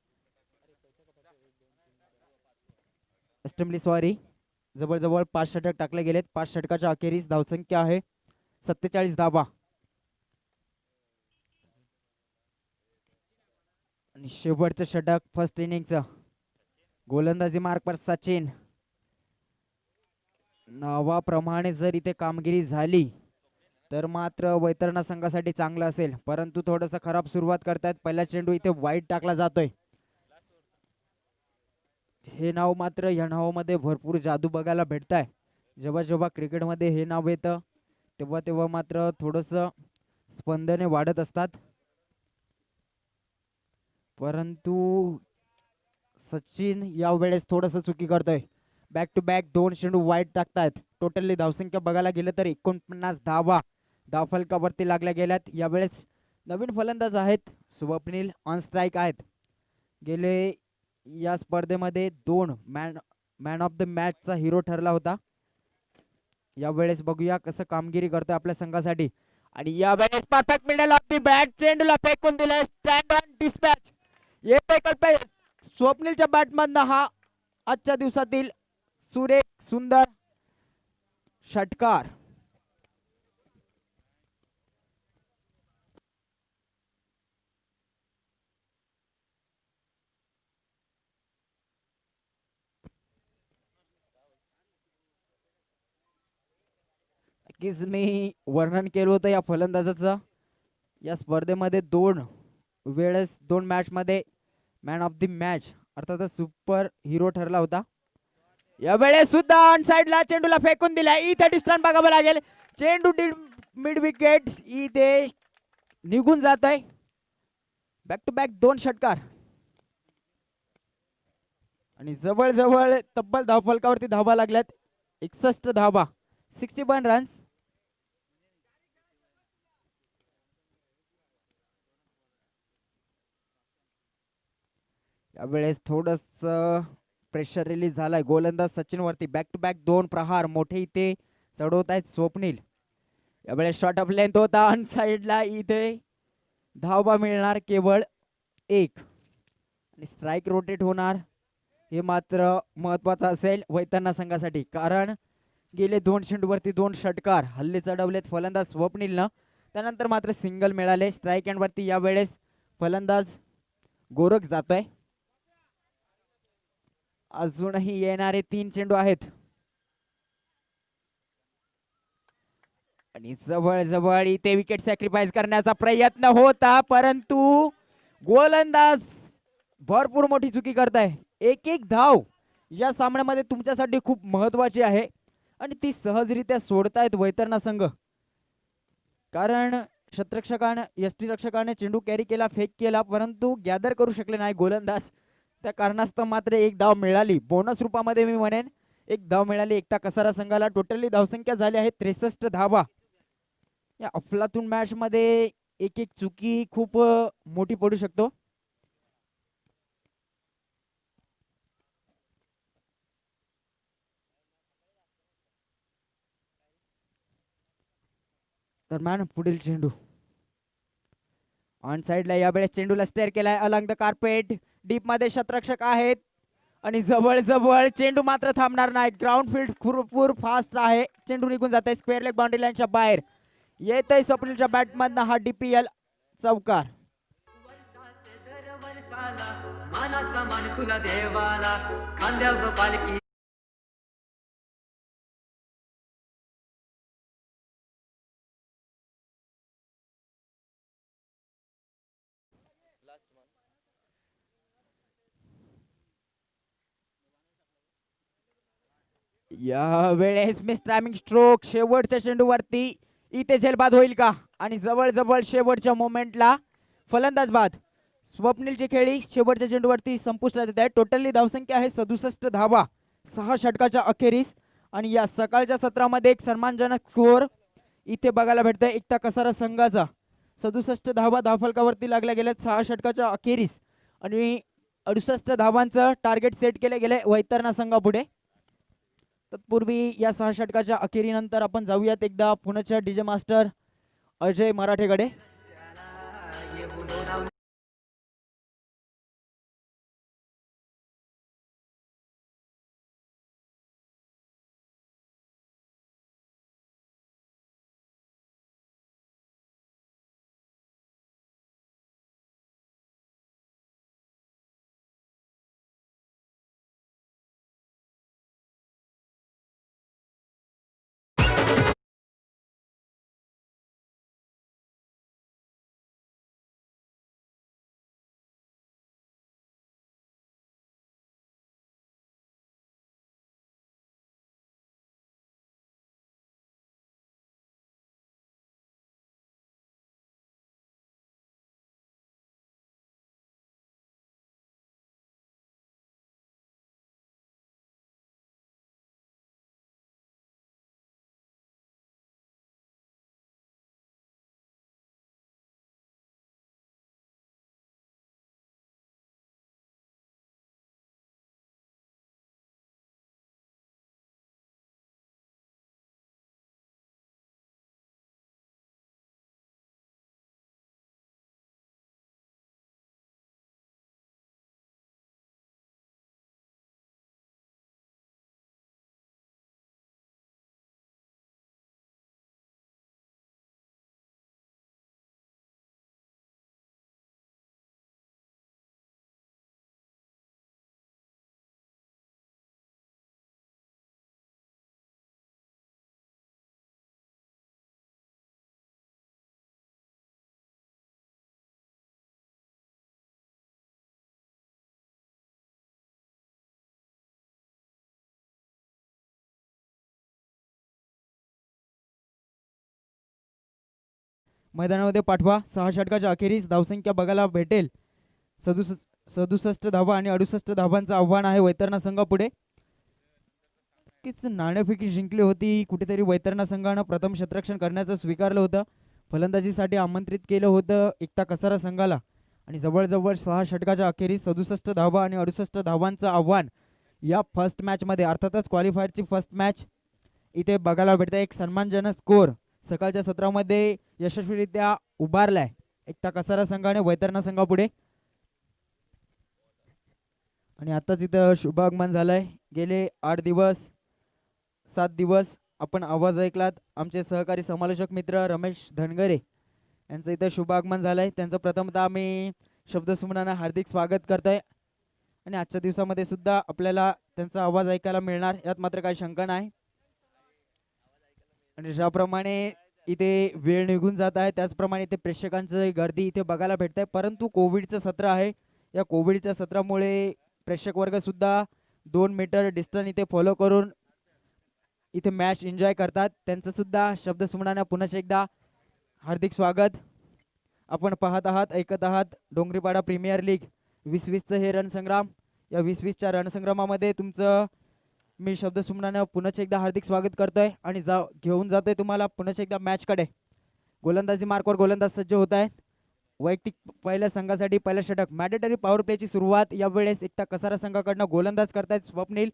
Extremely sorry. जवळजवळ 5 षटक टाकले गेलेत. 5 षटकाच्या अखेरीस धावसंख्या आहे 47 धावा. आणि शेवटचं षटक फर्स्ट इनिंगचं. गोलंदाजी मार्क पर सचिन. नावाप्रमाणे जर इथे कामगिरी झाली तर मात्र वैतरणा संघासाठी चांगलं असेल, परंतु थोडंसं खराब सुरुवात करतायत. पहिला चेंडू इथे वाईट टाकला जातोय. हे नाव मात्र या नावामध्ये भरपूर जादू बघायला भेटताय. जेव्हा जेव्हा क्रिकेटमध्ये हे नाव येतं तेव्हा तेव्हा मात्र थोडंसं स्पंदने वाढत असतात. परंतु सचिन यावेळेस थोडंसं चुकी करतोय. बॅक टू बॅक 2 चेंडू वाईट टाकतायत. टोटली धावसंख्या बघायला गेलं तर 49 धावा धावफलकावरती लागल्या गेल्यात. यावेळेस नवीन फलंदाज आहेत स्वप्नील, ऑन स्ट्राईक आहेत. गेले या स्पर्धेमध्ये 2 मॅन ऑफ द मॅचचा हिरो ठरला होता. यावेळेस बघूया कसं कामगिरी करतोय आपल्या संघासाठी. आणि यावेळेस perfect middle of the bat, चेंडूला फेकून दिले. Stand on dispatch. येते कल्पे स्वप्नीलच्या बॅटमधनं हा आजच्या दिवसातील सुरेख सुंदर षटकार. नक्कीच मी वर्णन केलं होतं या फलंदाजाचं. या स्पर्धेमध्ये 2 वेळेस 2 मॅचमध्ये मॅन ऑफ द मॅच अर्थातच सुपर हिरो ठरला होता. यावेळेस सुद्धा ऑन साइडला चेंडूला फेकून दिला. इथे डिस्टन्स बघावं लागेल. चेंडू मिड विकेट इथे निघून जात आहे. बॅक टू बॅक 2 षटकार आणि जवळ जवळ तब्बल धावफलकावरती धावा लागल्यात. 61 धावा, 61 रन्स. यावेळेस थोडस प्रेशर रिलीज झालाय गोलंदाज सचिन वरती. बॅक टू बॅक 2 प्रहार मोठे इथे चढवत आहेत स्वप्नील. यावेळेस शॉट ऑफ लेंथ होता ऑन साइडला. इथे धावा मिळणार केवळ 1 आणि स्ट्राईक रोटेट होणार. हे मात्र महत्वाचं असेल वैतरणा संघासाठी, कारण गेले 2 चेंडूवरती 2 षटकार हल्ले चढवलेत फलंदाज स्वप्नीलनं. त्यानंतर मात्र सिंगल मिळाले. स्ट्राईक एंड वरती यावेळेस फलंदाज गोरख जातोय. अजूनही येणारे 3 चेंडू आहेत आणि जवळ जवळ इथे विकेट सॅक्रिफाईस करण्याचा प्रयत्न होता, परंतु गोलंदाज भरपूर मोठी चुकी करताय. एक धाव या सामन्यामध्ये तुमच्यासाठी खूप महत्वाची आहे आणि ती सहजरित्या सोडतायत वैतरणा संघ. कारण क्षेत्ररक्षकाने यष्टीरक्षकाने चेंडू कॅरी केला, फेक केला, परंतु गॅदर करू शकले नाही गोलंदाज. त्या कारणास्तव मात्र एक धाव मिळाली. बोनस रूपामध्ये मी म्हणेन एक धाव मिळाली एकता कसारा संघाला. टोटली धावसंख्या झाली आहे 63 धावा. या अफलातून मॅच मध्ये एक एक चुकी खूप मोठी पडू शकतो. दरम्यान पुढील चेंडू ऑन साइडला, यावेळेस चेंडूला स्टेअर केलाय अलॉंग द कार्पेट. डीप मध्ये क्षेत्ररक्षक आहेत आणि जवळ जवळ चेंडू मात्र थांबणार नाही. ग्राउंड फील्ड भरपूर फास्ट आहे. चेंडू निघून जात आहे स्क्वेअर लेग बाउंड्री लाईनच्या बाहेर. येत आहे स्वप्नीलच्या बॅटमधनं हा DPL चौकार. मानाचा मान तुला देवाला खांद्यावर पालखी. या वेळेस मिस टायमिंग स्ट्रोक शेवटच्या चेंडूवरती. इथे झेलबाद होईल का? आणि जवळ जवळ शेवटच्या मोमेंटला फलंदाज बाद. स्वप्नीलची खेळी शेवटच्या चेंडूवरती संपुष्टात येत आहे. टोटली धावसंख्या आहे 67 धावा 6 षटकाच्या अखेरीस. आणि या सकाळच्या सत्रामध्ये एक सन्मानजनक स्कोअर इथे बघायला भेटतोय एकता कसारा संघाचा. 67 धावा धावफलकावरती लागल्या गेल्यात 6 षटकाच्या अखेरीस. आणि 68 धावांचं टार्गेट सेट केले गेले वैतरणा संघापुढे. तत्पूर्वी या 6 षटकाच्या अखेरीनंतर आपण जाऊयात एकदा पुण्याच्या डीजे मास्टर अजय मराठेकडे. मैदानामध्ये पाठवा. 6 षटकाच्या अखेरीस धावसंख्या बघायला भेटेल 67 धावा आणि 68 धावांचं आव्हान आहे वैतरणा संघापुढे. तीच नाणेफेकी जिंकली होती. कुठेतरी वैतरणा संघानं प्रथम क्षेत्ररक्षण करण्याचं स्वीकारलं होतं. फलंदाजीसाठी आमंत्रित केलं होतं एकता कसारा संघाला. आणि जवळजवळ 6 षटकाच्या अखेरीस 67 धावा आणि 68 धावांचं आव्हान या फर्स्ट मॅचमध्ये, अर्थातच क्वालिफायरची फर्स्ट मॅच इथे बघायला भेटतं. एक सन्मानजनक स्कोअर सकाळच्या सत्रामध्ये यशस्वीरित्या उभारलाय एकता कसारा संघाने वैतरणा संघापुढे. आणि आताच इथं शुभागमन झालंय. गेले 7 दिवस आपण आवाज ऐकलात. आमचे सहकारी समालोचक मित्र रमेश धनगरे यांचं इथं शुभागमन झालंय. त्यांचं प्रथमतः आम्ही शब्दसुमनानं हार्दिक स्वागत करतोय. आणि आजच्या दिवसामध्ये सुद्धा आपल्याला त्यांचा आवाज ऐकायला मिळणार, यात मात्र काही शंका नाही. आणि ज्याप्रमाणे इथे वेळ निघून जात आहे त्याचप्रमाणे इथे प्रेक्षकांचं गर्दी इथे बघायला भेटत आहे. परंतु कोविडचं सत्र आहे. या कोविडच्या सत्रामुळे प्रेक्षक वर्ग सुद्धा 2 मीटर डिस्टन्स इथे फॉलो करून इथे मॅच एन्जॉय करतात. त्यांचं सुद्धा शब्दसुमनानं पुन्हा एकदा हार्दिक स्वागत. आपण पाहत आहात ऐकत आहात डोंगरीपाडा प्रीमियर लीग 20-20चं हे रणसंग्राम. या 20-20च्या रणसंग्रामामध्ये तुमचं मी शब्द सुमनानं पुन्हा एकदा हार्दिक स्वागत करतोय आणि घेऊन जातोय तुम्हाला पुन्हा एकदा मॅचकडे. गोलंदाजी मार्कवर गोलंदाज सज्ज होत आहेत. वैयक्तिक पहिल्या संघासाठी पहिला षटक मॅडेटरी पॉवर प्लेची सुरुवात यावेळेस एकता कसारा संघाकडनं गोलंदाज करतायत स्वप्नील.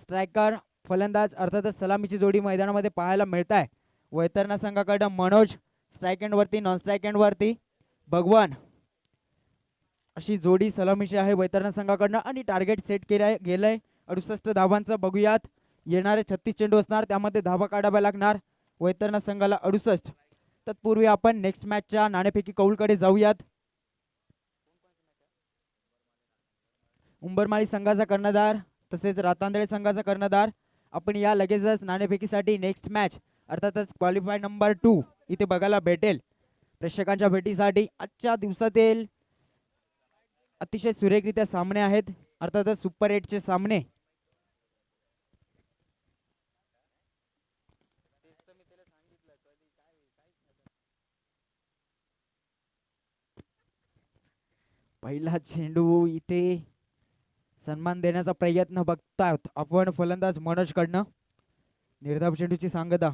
स्ट्रायकर फलंदाज अर्थातच सलामीची जोडी मैदानामध्ये पाहायला मिळत आहे. वैतरणा संघाकडनं मनोज स्ट्राईक एंडवरती, नॉन स्ट्राईक एंडवरती भगवान अशी जोडी सलामीची आहे वैतरणा संघाकडनं. आणि टार्गेट सेट केलं गेलंय 68 धावांचं. बघूयात येणारे 36 चेंडू असणार त्यामध्ये धावा काढाव्या लागणार वैतरणा संघाला 68. तत्पूर्वी आपण नेक्स्ट मॅचच्या नाणेफेकी कौलकडे जाऊयात. उंबरमाळी संघाचा कर्णधार तसेच रातांदळे संघाचा कर्णधार. आपण या लगेचच नाणेफेकीसाठी नेक्स्ट मॅच अर्थातच क्वालिफाय नंबर 2 इथे बघायला भेटेल प्रेक्षकांच्या भेटीसाठी. आजच्या दिवसातील अतिशय सुरेखरित्या सामने आहेत अर्थातच सुपर 8चे सामने. पहिला चेंडू इथे सन्मान देण्याचा प्रयत्न बघतात आपण फलंदाज मनोज कडनं. निर्धाव चेंडूची सांगता.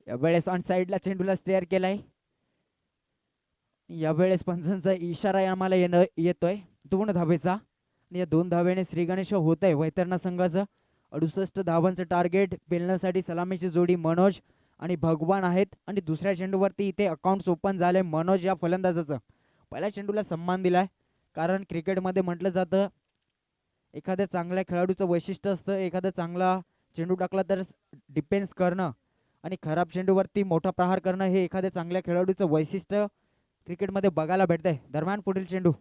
यावेळेस ऑन साइडला चेंडूला स्टेअर केलाय. यावेळेस पंचांचा इशारा आम्हाला येतोय 2 धावेचा. आणि या 2 धावेने श्री गणेश होत आहे वैतरणा संघाचं. 68 धावांचं टार्गेट पेलण्यासाठी सलामीची जोडी मनोज आणि भगवान आहेत. आणि दुसऱ्या चेंडूवरती इथे अकाउंट ओपन झालंय मनोज या फलंदाजाचं. पहिल्या चेंडूला सन्मान दिलाय कारण क्रिकेटमध्ये म्हटलं जातं एखाद्या चांगल्या खेळाडूचं वैशिष्ट्य असतं एखादा चांगला चेंडू टाकला तर डिफेन्स करणं आणि खराब चेंडूवरती मोठा प्रहार करणं हे एखाद्या चांगल्या खेळाडूचं वैशिष्ट्य क्रिकेटमध्ये बघायला भेटतंय. दरम्यान पुढील चेंडू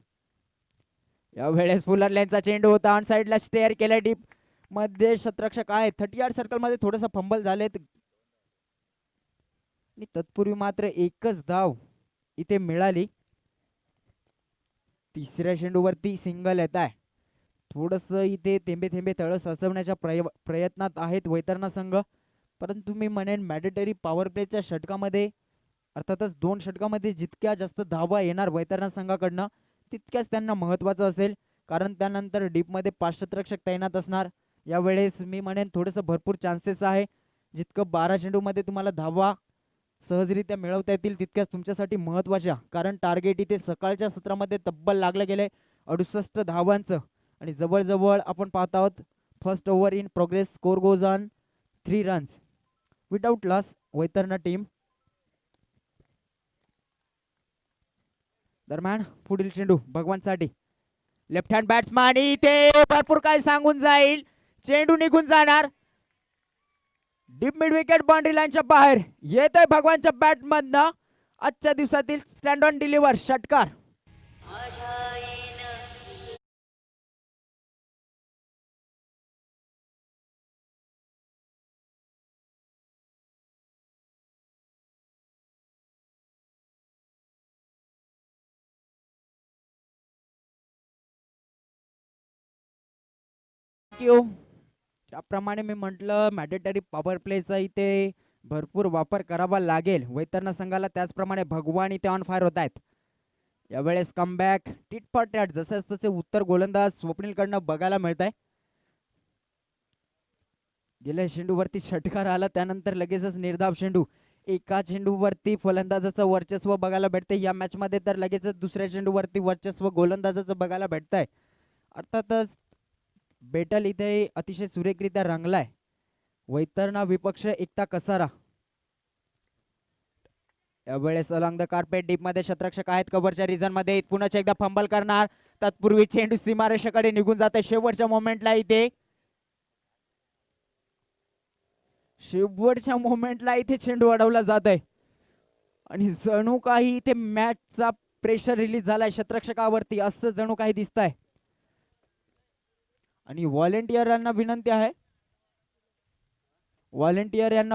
यावेळेस फुलरल्यांचा चेंडू होता ऑन साइडला स्टेअर केलाय डीप मध्ये. शतरक्षक आहे 30 यार्ड सर्कल मध्ये थोडंसं फंबल झालेत आणि तत्पूर्वी मात्र एकच धाव इथे मिळाली. तिसऱ्या चेंडूवरती सिंगल येत आहे. थोडंसं इथे थेंबे थेंबे तळ साचवण्याच्या प्रयत्नात आहेत वैतरणा संघ. परंतु मी म्हणेन मॅडेटरी पॉवर प्लेच्या षटकामध्ये अर्थातच 2 षटकामध्ये जितक्या जास्त धावा येणार वैतरणा संघाकडनं तितक्याच त्यांना महत्त्वाचं असेल कारण त्यानंतर डीपमध्ये 5 शतरक्षक तैनात असणार. यावेळेस मी म्हणेन थोडंसं भरपूर चान्सेस आहे जितकं 12 चेंडूमध्ये तुम्हाला धावा सहजरित्या मिळवता येतील तितक्याच तुमच्यासाठी महत्त्वाच्या. कारण टार्गेट इथे सकाळच्या सत्रामध्ये तब्बल लागलं गेलंय 68 धावांचं. आणि जवळजवळ आपण पाहत आहोत first over in progress score goes on 3 runs without loss Vaitarna team. दरम्यान पुढील चेंडू भगवानसाठी लेफ्ट हँड बॅट्समॅन इथे भरपूर काय सांगून जाईल. चेंडू निघून जाणार डीप मिड विकेट बाउंड्री लाईनच्या बाहेर. येतोय भगवानच्या बॅट मधनं आजच्या दिवसातील स्टँड ऑन डिलिव्हर षटकार. त्याप्रमाणे मी म्हटलं मॅडेटरी पॉवर प्लेचा इथे भरपूर वापर करावा लागेल वैतरणा संघाला. त्याचप्रमाणे भगवान इथे ऑन फायर होत आहेत. यावेळेस कमबॅक टिट फॉर टॅट जसे तसे उत्तर गोलंदाज स्वप्नील कडनं बघायला मिळत आहे. गेल्या चेंडूवरती षटकार आला त्यानंतर लगेचच निर्धाव चेंडू. एका चेंडूवरती फलंदाजाचं वर्चस्व बघायला भेटते या मॅच मध्ये तर लगेचच दुसऱ्या चेंडूवरती वर्चस्व गोलंदाजाचं बघायला भेटतंय. अर्थातच बेटल इथे अतिशय सुरेखरित्या रंगलाय. वैतरणा विपक्ष एकता कसारा. यावेळेस अलॉंग द कार्पेट डीप मध्ये शतरक्षक आहेत कव्हरच्या रिजन मध्ये. पुन्हा एकदा फंबल करणार तत्पूर्वी चेंडू सीमारेषेकडे निघून जाते. शेवटच्या मोमेंटला इथे चेंडू अडवला जात आहे आणि जणू काही इथे मॅचचा प्रेशर रिलीज झालाय शतरक्षकावरती असं जणू काही दिसतंय. आणि व्हॉलेंटियर यांना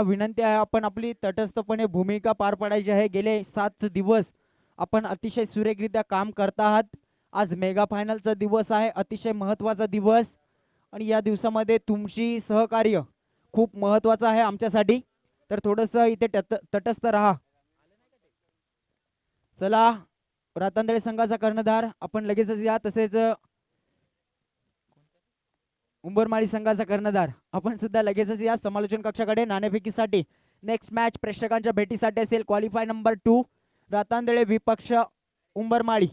विनंती आहे आपण आपली तटस्थपणे भूमिका पार पाडायची आहे. गेले 7 दिवस आपण अतिशय सुरेखरित्या काम करत आहात. आज मेगा फायनलचा दिवस आहे, अतिशय महत्त्वाचा दिवस, आणि या दिवसामध्ये तुमची सहकार्य खूप महत्त्वाचं आहे आमच्यासाठी. तर थोडंसं इथे तटस्थ राहा. चला, रातांदळे संघाचा कर्णधार आपण लगेचच या. तसेच उंबरमाळी संघाचा कर्णधार आपण सुद्धा लगेचच या समालोचन कक्षाकडे नाणेफेकीसाठी. नेक्स्ट मॅच प्रेक्षकांच्या भेटीसाठी असेल क्वालिफाय नंबर 2, रातांदळे विपक्ष उंबरमाळी.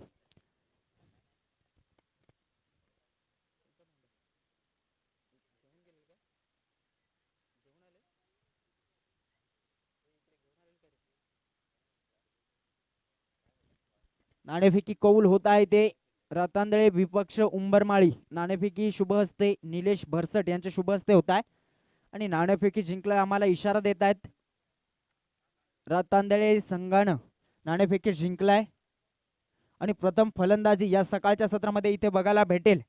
नाणेफेकी कौल होत आहे ते रातांदळे विपक्ष उंबरमाळी. नाणेफेकी शुभ हस्ते निलेश भरसट यांच्या शुभ हस्ते होत आहे आणि नाणेफेकी जिंकलाय आम्हाला इशारा देत आहेत. रातांदळे संघानं नाणेफेकी जिंकलाय आणि प्रथम फलंदाजी या सकाळच्या सत्रामध्ये इथे बघायला भेटेल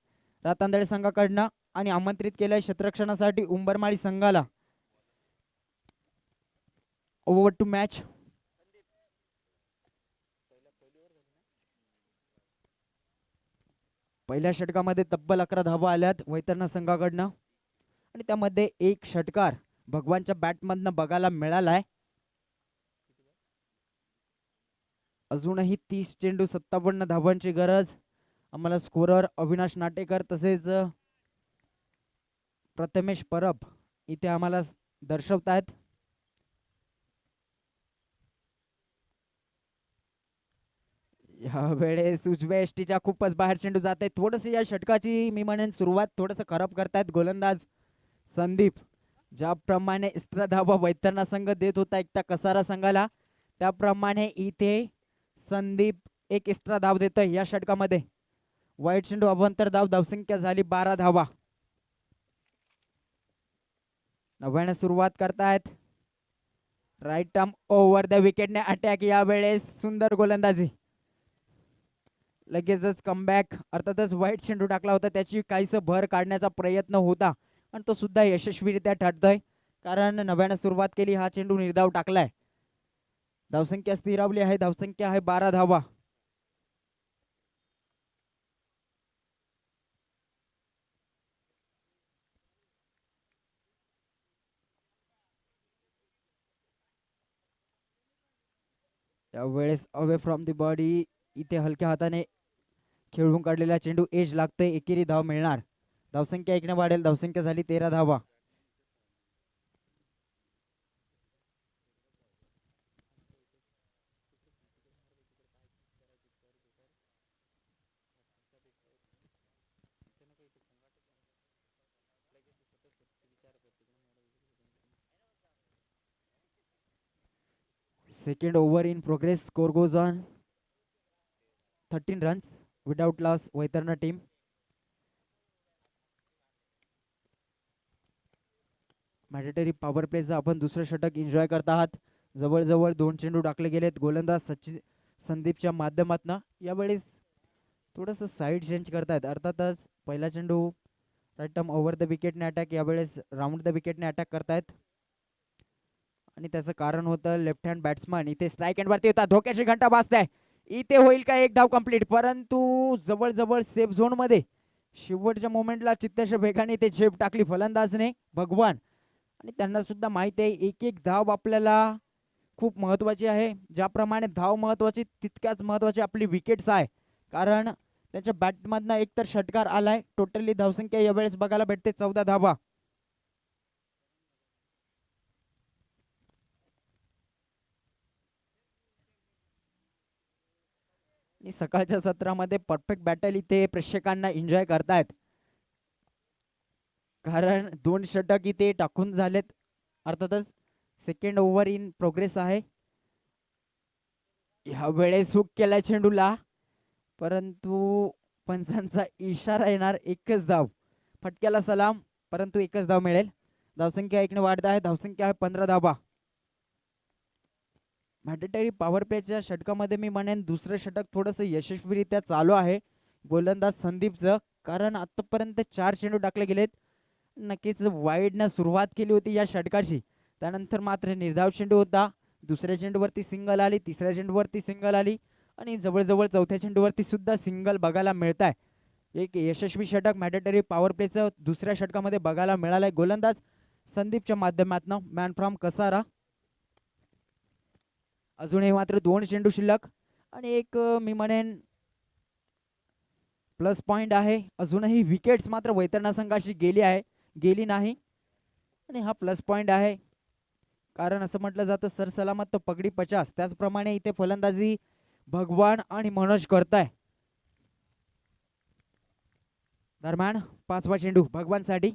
रातांदळे संघाकडनं, आणि आमंत्रित केलंय क्षेत्ररक्षणासाठी उंबरमाळी संघाला. Over to match. पहिल्या षटकामध्ये तब्बल 11 धावा आल्यात वैतरणा संघाकडनं, आणि त्यामध्ये एक षटकार भगवानच्या बॅटमधनं बघायला मिळालाय. अजूनही 30 चेंडू 57 धावांची गरज. आम्हाला स्कोरर अविनाश नाटेकर तसेच प्रथमेश परब इथे आम्हाला दर्शवतायत. यावेळेस उजव्या एसटीच्या खूपच बाहेर चेंडू जात आहे. थोडंसं या षटकाची मी म्हणेन सुरुवात थोडंसं खराब करतायत गोलंदाज संदीप. ज्याप्रमाणे एक्स्ट्रा धावा वैतरणा संघ देत होता एकटा कसारा संघाला, त्याप्रमाणे इथे संदीप एक एक्स्ट्रा धाव देतोय या षटकामध्ये. वाईट चेंडू अभ्यंतर धाव. धावसंख्या झाली 12 धावा. नव्याने सुरुवात करतायत. राईट आर्म ओव्हर द विकेटने अटॅक. यावेळेस सुंदर गोलंदाजी. लगेचच कमबॅक. अर्थातच वाईट चेंडू टाकला होता, त्याची काहीसं भर काढण्याचा प्रयत्न होता आणि तो सुद्धा यशस्वीरित्या ठरतोय, कारण नव्याने सुरुवात केली, हा चेंडू निर्धाव टाकलाय. धावसंख्या स्थिरावली आहे. धावसंख्या आहे 12 धावा. त्यावेळेस अवे फ्रॉम द बॉडी इथे हलक्या हाताने खेळून काढलेला चेंडू एज लागतोय. एकेरी धाव मिळणार. धावसंख्या 1 ने वाढेल. धावसंख्या झाली 13 धावा. Second over in progress. Score goes on 13 runs without loss. Vaitarna team. Mandatory power प्लेचं आपण दुसरं षटक एन्जॉय करत आहात. जवळजवळ 2 चेंडू टाकले गेलेत गोलंदाज सचिन संदीपच्या माध्यमातून. यावेळेस थोडंसं साईड चेंज करतायत. अर्थातच पहिला चेंडू राईट आर्म ओव्हर द विकेटने अटॅक. यावेळेस राऊंड द विकेटने अटॅक करतायत आणि त्याचं कारण होतं लेफ्ट हँड बॅट्समन. इथे स्ट्राईक एंड वरती होता. धोक्याची घंटा वाजताय. इथे होईल का एक धाव कंप्लीट, परंतु जवळजवळ सेफ झोन मध्ये शेवटच्या मोमेंटला चित्त्याच्या वेगाने इथे झेप टाकली फलंदाजने भगवान, आणि त्यांना सुद्धा माहिती आहे एक एक धाव आपल्याला खूप महत्त्वाची आहे. ज्याप्रमाणे धाव महत्त्वाची तितक्याच महत्त्वाची आपली विकेट्स आहे, कारण त्यांच्या बॅटमधनं एकतर षटकार आलाय. टोटली धावसंख्या यावेळेस बघायला भेटते 14 धावा. सकाळच्या सत्रामध्ये परफेक्ट बॅटल इथे प्रेक्षकांना एन्जॉय करतायत, कारण 2 षटक इथे टाकून झालेत. अर्थातच सेकंड ओव्हर इन प्रोग्रेस आहे. यावेळेस हुक केला चेंडूला, परंतु पंचांचा इशारा येणार. एकच धाव. फटक्याला सलाम, परंतु एकच धाव मिळेल. धावसंख्या 1 ने वाढत आहे. धावसंख्या आहे 15 धावा. मॅन्डेटरी पॉवर प्लेच्या षटकामध्ये मी म्हणेन दुसरं षटक थोडंसं यशस्वीरित्या चालू आहे गोलंदाज संदीपचं, कारण आतापर्यंत 4 चेंडू टाकले गेलेत. नक्कीच वाईडनं सुरुवात केली होती या षटकाची, त्यानंतर मात्र निर्धाव चेंडू होता. दुसऱ्या चेंडूवरती सिंगल आली, तिसऱ्या चेंडूवरती सिंगल आली, आणि जवळजवळ चौथ्या चेंडूवरती सुद्धा सिंगल बघायला मिळत आहे. एक यशस्वी षटक मॅन्डेटरी पॉवर प्लेचं दुसऱ्या षटकामध्ये बघायला मिळालंय. गोलंदाज संदीपच्या माध्यमातून मॅन फ्रॉम कसारा. अजूनही मात्र 2 चेंडू शिल्लक आणि एक मी म्हणेन प्लस पॉइंट आहे. अजूनही विकेट्स मात्र वैतरणा संघाशी गेली नाही आणि हा प्लस पॉइंट आहे. कारण असं म्हटलं जातं सर सलामत तो पगडी 50. त्याचप्रमाणे इथे फलंदाजी भगवान आणि मनोज करताय. दरम्यान 5वा चेंडू भगवानसाठी.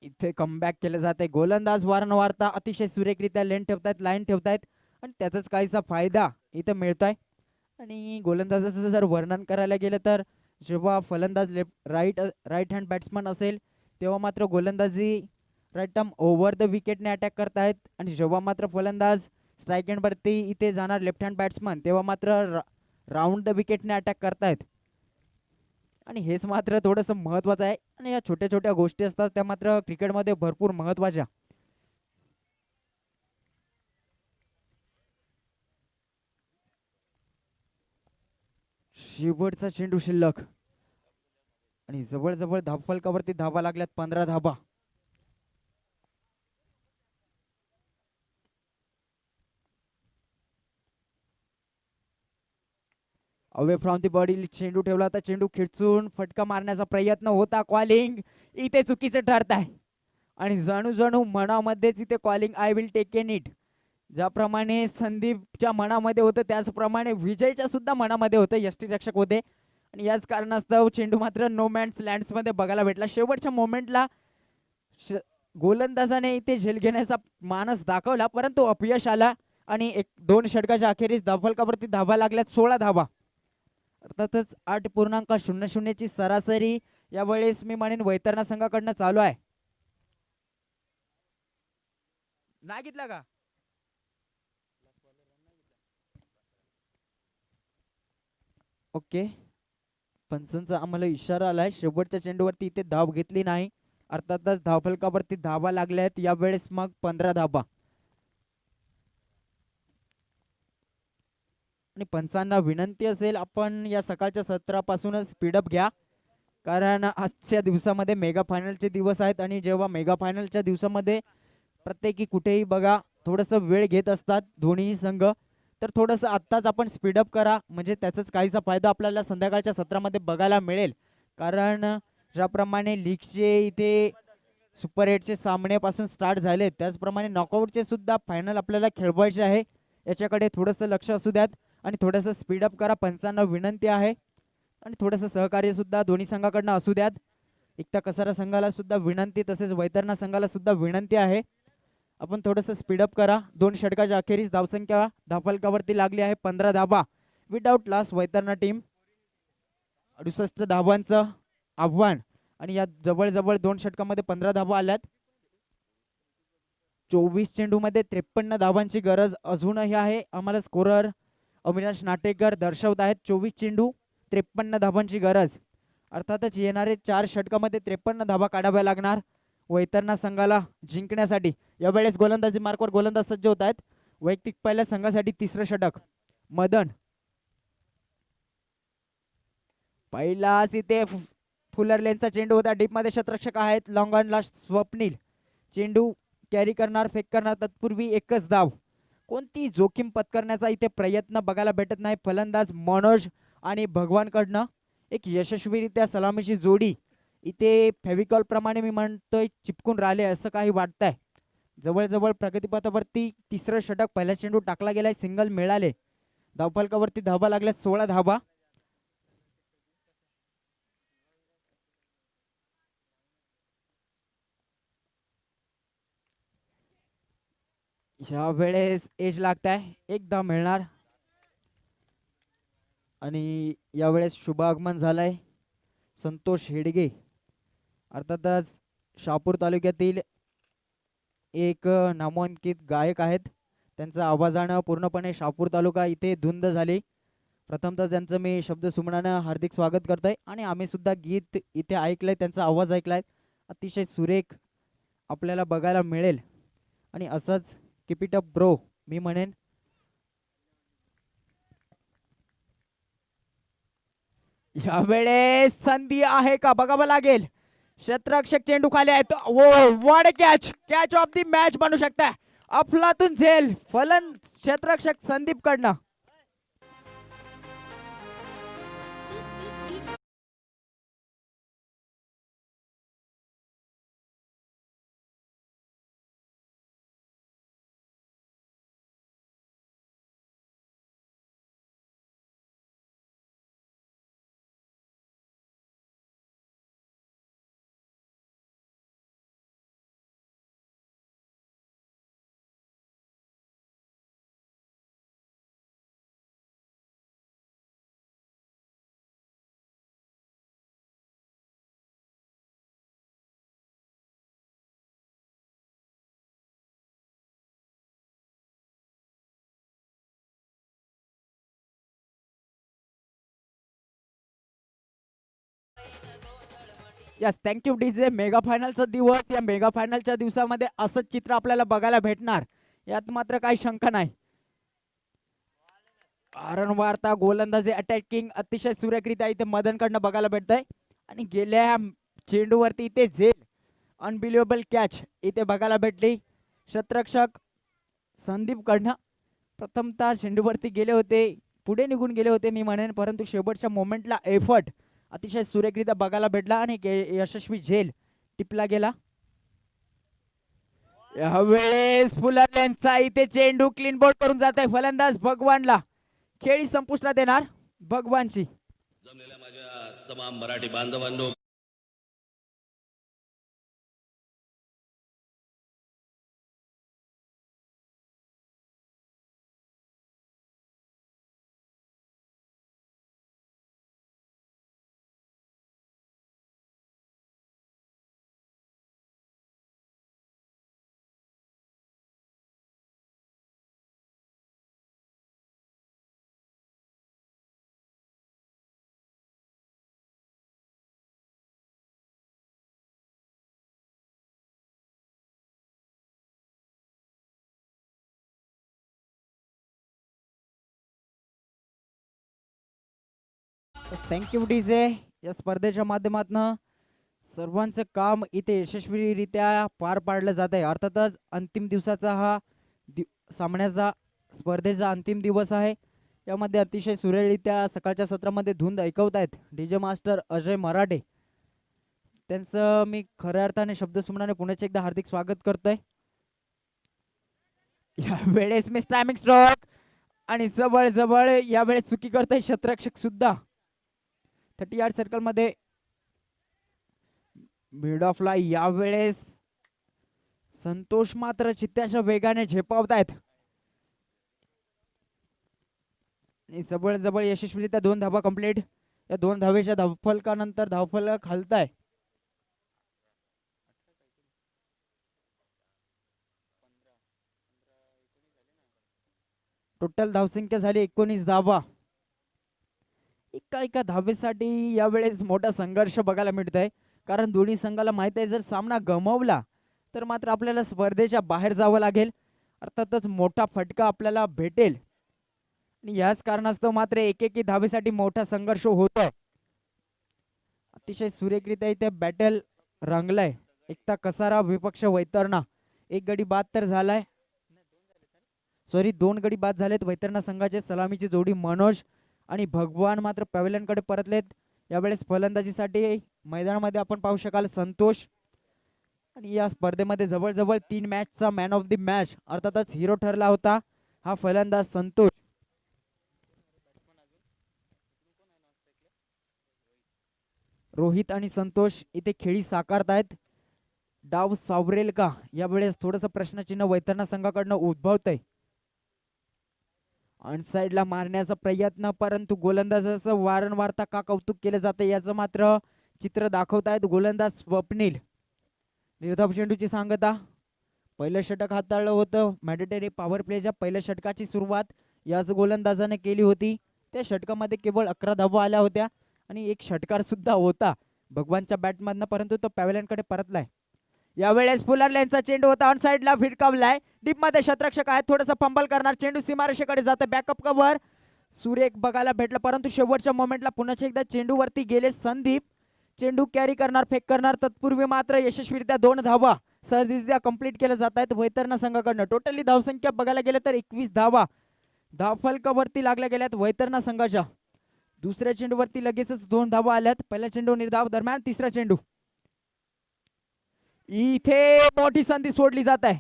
इथे कमबॅक केलं जाते. गोलंदाज वारंवारता अतिशय सुरेखरित्या लाईन ठेवतायत आणि त्याचाच काहीसा फायदा इथे मिळतोय. आणि गोलंदाजाचं जर वर्णन करायला गेलं तर जेव्हा फलंदाज राईट हँड बॅट्समन असेल तेव्हा मात्र गोलंदाजी राईट आर्म ओव्हर द विकेटने अटॅक करतायत आणि जेव्हा मात्र फलंदाज स्ट्राईक हँडवरती इथे जाणार लेफ्ट हँड बॅट्समन तेव्हा मात्र राऊंड द विकेटने अटॅक करतायत. आणि हेच मात्र थोडंसं महत्त्वाचं आहे आणि या छोट्या छोट्या गोष्टी असतात त्या मात्र क्रिकेटमध्ये भरपूर महत्त्वाच्या. शेवटचा चेंडू शिल्लक आणि जवळजवळ धावफलकावरती धावा लागल्यात 15 धावा. अवे फ्रॉम दी बॉडी चेंडू ठेवला होता. चेंडू खिडचून फटका मारण्याचा प्रयत्न होता. कॉलिंग इथे चुकीचं ठरत आहे आणि जणू मनामध्येच इथे calling I will take and it. ज्याप्रमाणे संदीपच्या मनामध्ये होतं त्याचप्रमाणे विजयच्या सुद्धा मनामध्ये होतं. यष्टीरक्षक होते आणि याच कारणास्तव चेंडू मात्र नो मॅन्स लँड्समध्ये बघायला भेटला. शेवटच्या मोमेंटला गोलंदाजाने इथे झेल घेण्याचा मानस दाखवला परंतु अपयश आला आणि 2 षटकाच्या अखेरीस धावफलकावरती धावा लागल्यात 16 धावा. अर्थातच 8.00 ची सरासरी यावेळेस मी म्हणेन वैतरणा संघाकडनं चालू आहे. नाही घेतला का? ओके, पंचांचा आम्हाला इशारा आलाय. शेवटच्या चेंडूवरती इथे धाव घेतली नाही. अर्थातच धावफलकावरती धावा लागल्या आहेत यावेळेस मग 15 धावा. आणि पंचांना विनंती असेल आपण या सकाळच्या सत्रापासूनच स्पीडअप घ्या कारण आजच्या दिवसामध्ये मेगा फायनलचे दिवस आहेत आणि जेव्हा मेगा फायनलच्या दिवसामध्ये प्रत्येकी कुठेही बघा थोडंसं वेळ घेत असतात दोन्ही संघ. तर थोडंसं आत्ताच आपण स्पीडअप करा म्हणजे त्याचाच काहीसा फायदा आपल्याला संध्याकाळच्या सत्रामध्ये बघायला मिळेल. कारण ज्याप्रमाणे लीगचे इथे सुपर 8चे सामन्यापासून स्टार्ट झाले त्याचप्रमाणे नॉकआउटचे सुद्धा फायनल आपल्याला खेळवायचे आहे. याच्याकडे थोडंसं लक्ष असू द्यात आणि थोडंसं स्पीडअप करा. पंचांना विनंती आहे आणि थोडंसं सहकार्य सुद्धा दोन्ही संघाकडनं असू द्यात. एकता कसारा संघाला सुद्धा विनंती तसेच वैतरणा संघाला सुद्धा विनंती आहे आपण थोडंसं स्पीडअप करा. 2 षटकाच्या अखेरीस धावसंख्या धावफलकावरती लागली आहे 15 धावा. विदाउट लॉस वैतरणा टीम 68 धावांचं आव्हान आणि या जवळजवळ 2 षटकामध्ये 15 धावा आल्यात. 24 चेंडूमध्ये 53 धावांची गरज अजूनही आहे. आम्हाला स्कोरर अविनाश नाटेकर दर्शवत आहेत. 24 चेंडू 53 धावांची गरज. अर्थातच येणारे 4 षटकामध्ये 53 धावा काढाव्या लागणार वैतरणा संघाला जिंकण्यासाठी. यावेळेस गोलंदाजी मार्कवर गोलंदाज सज्ज होत आहेत. वैयक्तिक पहिल्या संघासाठी 3रं षटक मदन. पहिलाच इथे फुलर लेनचा चेंडू होता. डीपमध्ये शतरक्षक आहेत. लॉंग ऑनला स्वप्नील. चेंडू कॅरी करणार फेक करणार तत्पूर्वी एकच धाव. कोणती जोखीम पत्करण्याचा इथे प्रयत्न बघायला भेटत नाही. फलंदाज मनोज आणि भगवानकडनं एक यशस्वीरित्या सलामीची जोडी इथे फेविकॉल प्रमाणे मी म्हणतोय चिपकून राहिले असं काही वाटतंय. जवळजवळ प्रगतीपथावरती 3रं षटक पहिला चेंडू टाकला गेलाय. सिंगल मिळाले. धावफलकावरती धावा लागल्या 16 धावा. ह्या वेळेस एज लागताय. 1 धाव मिळणार आणि यावेळेस शुभ आगमन झालंय संतोष हेडगे. अर्थातच शहापूर तालुक्यातील एक नामांकित गायक आहेत. त्यांचं आवाजानं पूर्णपणे शहापूर तालुका इथे धुंद झाली. प्रथमतः त्यांचं मी शब्द सुमनानं हार्दिक स्वागत करतोय आणि आम्ही सुद्धा गीत इथे ऐकलंय. त्यांचा आवाज ऐकलाय. अतिशय सुरेख आपल्याला बघायला मिळेल आणि असंच कीप इट अप ब्रो मी म्हणेन. यावेळेस संधी आहे का बघावं लागेल. क्षेत्ररक्षक चेंडू खाली आहे. What catch, catch of the match बनू शकता. अफलातून झेल फलन क्षेत्ररक्षक संदीप कडनं. Yes, thank you DJ. मेगा फायनलचा दिवस, या मेगा फायनलच्या दिवसामध्ये असंच चित्र आपल्याला बघायला भेटणार, यात मात्र काही शंका नाही. वारंवारता गोलंदाजी अटॅकिंग अतिशय सुरेखरित्या इथे मदनकडनं बघायला भेटतंय. आणि गेल्या चेंडूवरती इथे झेल अनबिलिव्हेबल कॅच इथे बघायला भेटली क्षेत्ररक्षक संदीप कडनं. प्रथमतः चेंडूवरती गेले होते, पुढे निघून गेले होते मी म्हणेन, परंतु शेवटच्या मोमेंटला एफर्ट अतिशय सुरेखरित्या बघायला भेटला आणि यशस्वी झेल टिपला गेला. यावेळेस फुलरल्यांचा इथे चेंडू क्लीन बोल्ड करून जात आहे फलंदाज भगवानला. खेळी संपुष्टात देणार भगवानची. जमलेल्या माझ्या तमाम मराठी बांधवांनो, थँक्यू डीजे. या स्पर्धेच्या माध्यमातून सर्वांचं काम इथे यशस्वीरित्या पार पाडलं जात आहे. अर्थातच अंतिम दिवसाचा हा सामन्याचा स्पर्धेचा अंतिम दिवस आहे. यामध्ये अतिशय सुरेखरित्या सकाळच्या सत्रामध्ये धुंद ऐकवतायत डीजे मास्टर अजय मराठे. त्यांचं मी खऱ्या अर्थाने शब्दसुमनाने पुण्याचे एकदा हार्दिक स्वागत करतोय. यावेळेस मिस टायमिंग स्ट्रोक आणि जवळ जवळ यावेळेस चुकी करतोय क्षेत्ररक्षक सुद्धा. 30 यार्ड सर्कल मध्ये मिड ऑफ ला यावेळेस संतोष मात्र चित्त्याच्या वेगाने झेपावतायत. जवळ जवळ यशस्वीरित्या 2 धावा कंप्लीट. या 2 धावेच्या धावफलकानंतर धावफलक हलताय. टोटल धावसंख्या झाली 19 धावा. एका धावेसाठी यावेळेस मोठा संघर्ष बघायला मिळतोय, कारण दोन्ही संघाला माहित आहे जर सामना गमावला तर मात्र आपल्याला स्पर्धेच्या बाहेर जावं लागेल. अर्थातच मोठा फटका आपल्याला भेटेल आणि याच कारणास्तव मात्र एकेकी धावेसाठी मोठा संघर्ष होतोय. अतिशय सुरेखरित्या इथे बॅटल रंगलाय. एकता कसारा विपक्ष वैतरणा. 1 गडी बाद तर झालाय, सॉरी 2 गडी बाद झालेत. वैतरणा संघाचे सलामीची जोडी मनोज आणि भगवान मात्र पॅव्हलियनकडे परतलेत. यावेळेस फलंदाजीसाठी मैदानामध्ये आपण पाहू शकाल संतोष. आणि या स्पर्धेमध्ये जवळजवळ 3 मॅचचा मॅन ऑफ द मॅच अर्थातच हिरो ठरला होता हा फलंदाज संतोष. रोहित आणि संतोष इथे खेळी साकारतायत. डाव सावरेल का यावेळेस थोडस प्रश्नचिन्ह वैतरणा संघाकडनं उद्भवतंय. अनसाइडला मारण्याचा प्रयत्न, परंतु गोलंदाजाचं वारंवारता का कौतुक केलं जातं याचं मात्र चित्र दाखवतायत गोलंदाज स्वप्नील. निर्धाव चेंडूची सांगता. पहिलं षटक हाताळलं होतं. मॅन्डेटरी पॉवर प्लेच्या पहिल्या षटकाची सुरुवात याच गोलंदाजाने केली होती. त्या षटकामध्ये केवळ 11 धावा आल्या होत्या आणि एक षटकार सुद्धा होता भगवानच्या बॅटमधनं, परंतु तो पॅव्हलियनकडे परतलाय. यावेळेस फुलर लेनचा चेंडू होता ऑन साइडला भिडकावलाय. डीप मध्ये शतरक्षक आहे, थोडंसं फंबल करणार. चेंडू सीमारेषेकडे जातो. बॅकअप कव्हर सुरेख बघायला भेटलं, परंतु शेवटच्या मोमेंटला पुन्हा एकदा चेंडू वरती गेले संदीप. चेंडू कॅरी करणार, फेक करणार. तत्पूर्वी मात्र यशस्वीरित्या 2 धावा सहजरित्या कंप्लीट केल्या जात आहेत वैतरणा संघाकडनं. टोटली धावसंख्या बघायला गेलं तर 21 धावा धावफलकावरती लागल्या गेल्यात वैतरणा संघाच्या. दुसऱ्या चेंडूवरती लगेचच 2 धावा आल्यात. पहिला चेंडू निर्धाव दरम्यान तिसरा चेंडू. इथे मोठी संधी सोडली जात आहे.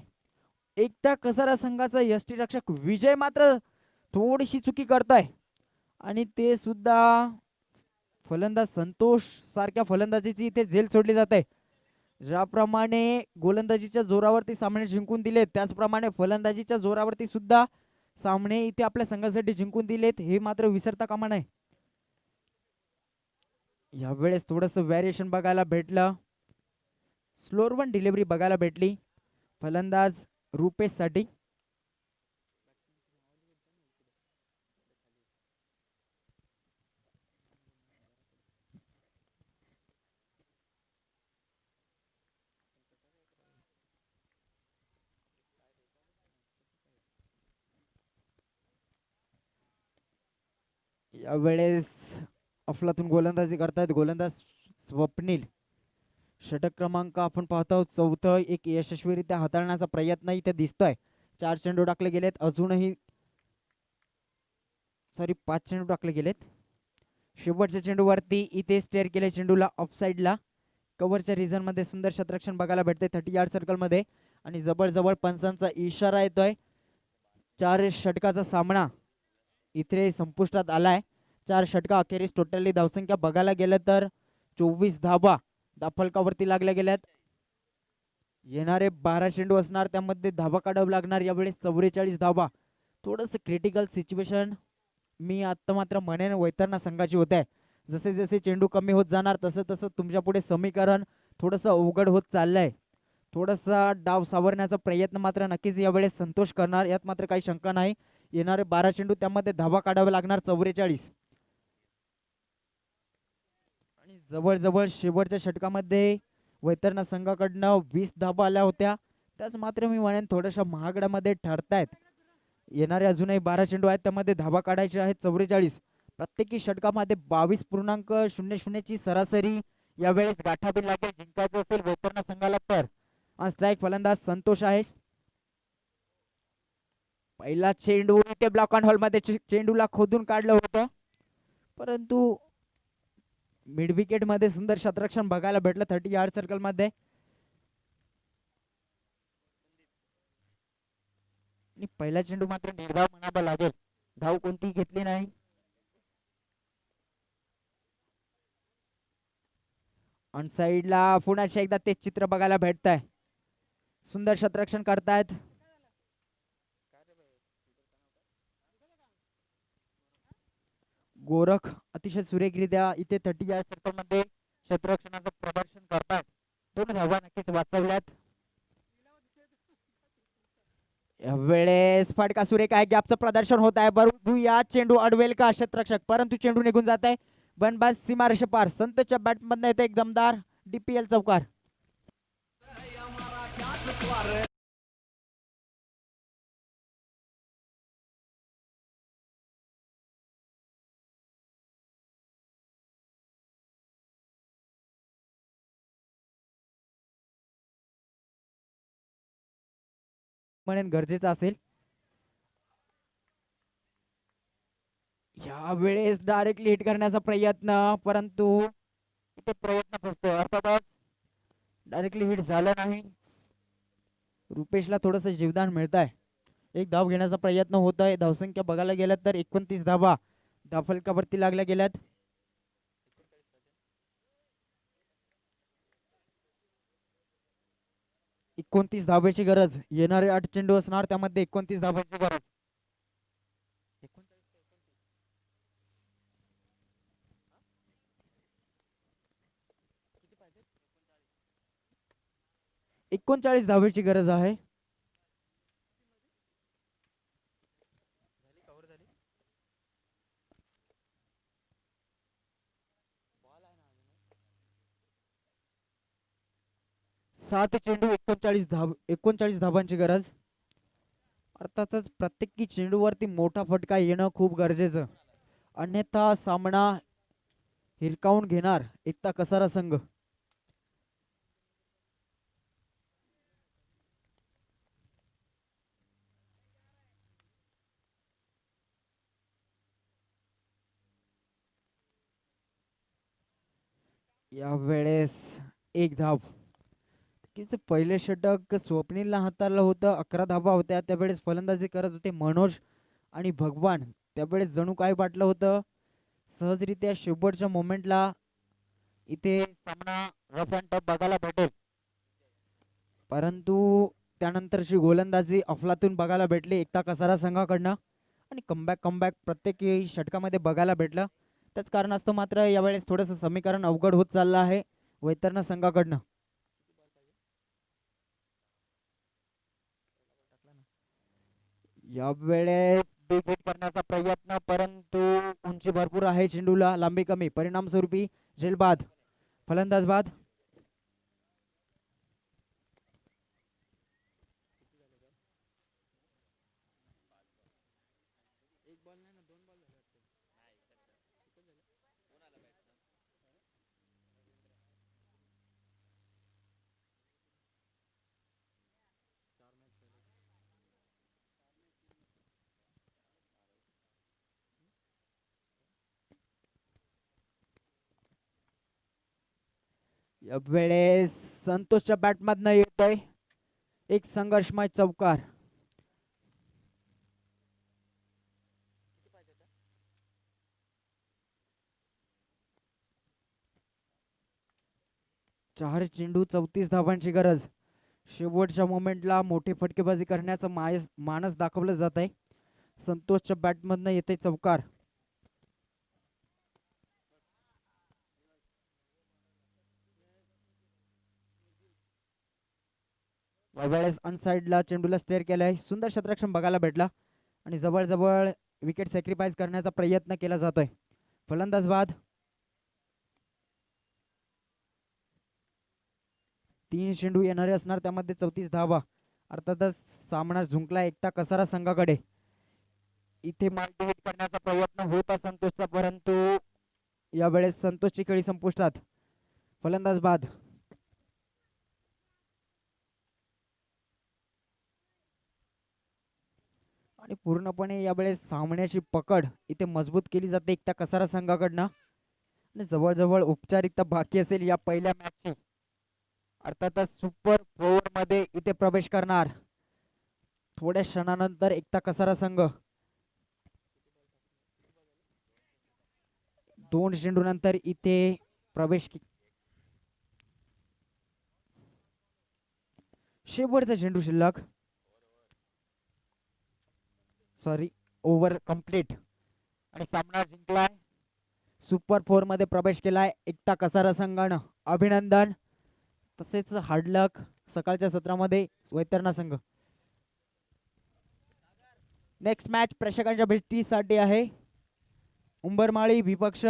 एकटा कसारा संघाचा यष्टीरक्षक विजय मात्र थोडीशी चुकी करताय आणि ते सुद्धा फलंदाज संतोष सारख्या फलंदाजीची इथे झेल सोडली जाते. ज्याप्रमाणे गोलंदाजीच्या जोरावरती सामने जिंकून दिले, त्याचप्रमाणे फलंदाजीच्या जोरावरती सुद्धा सामने इथे आपल्या संघासाठी जिंकून दिलेत, हे मात्र विसरता कामा नये. यावेळेस थोडंसं व्हॅरिएशन बघायला भेटलं. स्लोअर वन डिलिव्हरी बघायला भेटली फलंदाज रुपेश साठी. यावेळेस अफलातून गोलंदाजी करतायत गोलंदाज स्वप्नील. षटक क्रमांक आपण पाहतो 4. एक यशस्वीरित्या हाताळण्याचा प्रयत्न इथे दिसतोय. 4 चेंडू टाकले गेलेत, अजूनही 5 चेंडू टाकले गेलेत. शेवटच्या चेंडूवरती इथे स्टेअर केले चेंडूला ऑफ साइडला. कव्हरच्या रिझन मध्ये सुंदर शतरक्षण बघायला भेटते 30 यार्ड सर्कल मध्ये आणि जवळ पंचांचा इशारा येतोय. 4 षटकाचा सामना इथे संपुष्टात आलाय. 4 षटका अखेरीस टोटली धावसंख्या बघायला गेलं तर 24 धावा धावफलकावरती लागल्या गेल्यात. येणारे 12 चेंडू असणार, त्यामध्ये धावा काढावं लागणार. यावेळेस 44 धावा. थोडस क्रिटिकल सिच्युएशन मी आता मात्र म्हणेन वैतरणा संघाची होत आहे. जसे जसे चेंडू कमी होत जाणार तसं तसं तुमच्या पुढे समीकरण थोडंसं अवघड होत चाललंय. थोडासा डाव सावरण्याचा प्रयत्न मात्र नक्कीच यावेळेस संतोष करणार, यात मात्र काही शंका नाही. येणारे 12 चेंडू, त्यामध्ये धावा काढावे लागणार 44. आणि जवळ शेवटच्या षटकामध्ये वैतरणा संघाकडनं 20 धावा आल्या होत्या, त्याच मात्र मी म्हणेन थोड्याशा महागड्यामध्ये ठरतायत. येणारे अजूनही 12 चेंडू आहेत, त्यामध्ये धावा काढायचे आहेत 44. प्रत्येकी षटकामध्ये 22.00 ची सरासरी यावेळेस गाठावी लागेल जिंकायचं असेल वैतरणा संघाला तर. स्ट्राईक फलंदाज संतोष आहे. पहिला चेंडू इथे ब्लॉक ऑन हॉल मध्ये चेंडूला खोदून काढलं होतं, परंतु मिड विकेट मध्ये सुंदर शतरक्षण बघायला भेटलं 30 यार्ड सर्कल मध्ये. आणि पहिला चेंडू मात्र निर्धाव म्हणावा लागेल, धाव कोणती घेतली नाही. ऑन साइडला पुन्हा एकदा तेच चित्र बघायला भेटत आहे. सुंदर शतरक्षण करतायत. गोरख अतिशय सुरेखरित्या इथे 30 या सर्कल मध्ये शतरक्षणाचं प्रदर्शन करतात. 2 धावा नक्कीच वाचवल्यात. यावेळेस फटका सुरेख आहे, गॅपचं प्रदर्शन होत आहे. बघूया चेंडू अडवेल का शतरक्षक, परंतु चेंडू निघून जात आहे. बनबाज सीमारेषे पार. संतच्या बॅट मधनं येते एक दमदार DPL चौकार. म्हणून गरजेचं असेल. यावेळेस डायरेक्टली हिट करण्याचा प्रयत्न, परंतु इथे प्रयत्न फसतो. अर्थातच डायरेक्टली हिट झालं नाही. रुपेशला थोडंसं जीवदान मिळत आहे. एक धाव घेण्याचा प्रयत्न होत आहे. धावसंख्या बघायला गेल्यात तर 29 धावा धावफलकावरती लागल्या गेल्यात. एकोणतीस धावेची गरज. येणारे 8 चेंडू असणार, त्यामध्ये 29 धावांची गरज. एकोणचाळीस धावेची गरज आहे. 7 चेंडू 39 धाबांची गरज. अर्थातच प्रत्येकी चेंडूवरती मोठा फटका येणं खूप गरजेचं, अन्यथा सामना हिरकावून घेणार एकता कसारा संघ. यावेळेस एक धाव. तिचं पहिले षटक स्वप्नीलला हाताळलं होतं. 11 धावा होत्या. त्यावेळेस फलंदाजी करत होते मनोज आणि भगवान. त्यावेळेस जणू काय वाटलं होतं सहजरित्या शेवटच्या मोमेंटला इथे सामना रफ अँड टफ बघायला भेटेल, परंतु त्यानंतरची गोलंदाजी अफलातून बघायला भेटली एकता कसारा संघाकडनं आणि कमबॅक प्रत्येक षटकामध्ये बघायला भेटलं. त्याच कारणास्तव मात्र यावेळेस थोडंसं समीकरण अवघड होत चाललं आहे वैतरणा संघाकडनं. यावेळेस बिग हिट करण्याचा प्रयत्न, परंतु उंची भरपूर आहे चेंडूला, लांबी कमी, परिणाम स्वरूपी झेल बाद, फलंदाज बाद. यावेळेस संतोषच्या बॅटमधनं येतोय एक संघर्षमय चौकार. चार चेंडू 34 धावांची गरज. शेवटच्या मोमेंटला मोठी फटकेबाजी करण्याचं मानस दाखवलं जात आहे. संतोषच्या बॅटमधनं येते चौकार. यावेळेस अनसाइडला चेंडूला स्टेअर केलाय. सुंदर क्षेत्ररक्षण बघायला भेटला आणि जवळ विकेट सॅक्रिफाईस करण्याचा प्रयत्न केला जातोय. फलंदाज बाद. 3 चेंडू येणारे असणार, त्यामध्ये 34 धावा. अर्थातच सामना झुंकला एकता कसारा संघाकडे. इथे मार्क हिट करण्याचा प्रयत्न होता संतोषचा, परंतु यावेळेस संतोषची खेळी संपुष्टात. फलंदाज बाद. आणि पूर्णपणे यावेळेस सामन्याची पकड इथे मजबूत केली जाते एकता कसारा संघाकडनं आणि जवळजवळ औपचारिकता बाकी असेल या पहिल्या मॅचची. अर्थातच सुपर 4 मध्ये इथे प्रवेश करणार थोड्या क्षणानंतर एकता कसारा संघ. 2 चेंडू नंतर इथे प्रवेश. शेवटचा चेंडू शिल्लक, सॉरी, ओव्हर कंप्लीट आणि सामना जिंकलाय. सुपर 4 मध्ये प्रवेश केलाय एकता कसारा संघानं. अभिनंदन. तसेच हार्डलक सकाळच्या सत्रामध्ये वैतरणा संघ. नेक्स्ट मॅच प्रेक्षकांच्या भेटीसाठी आहे. उंबरमाळी विपक्ष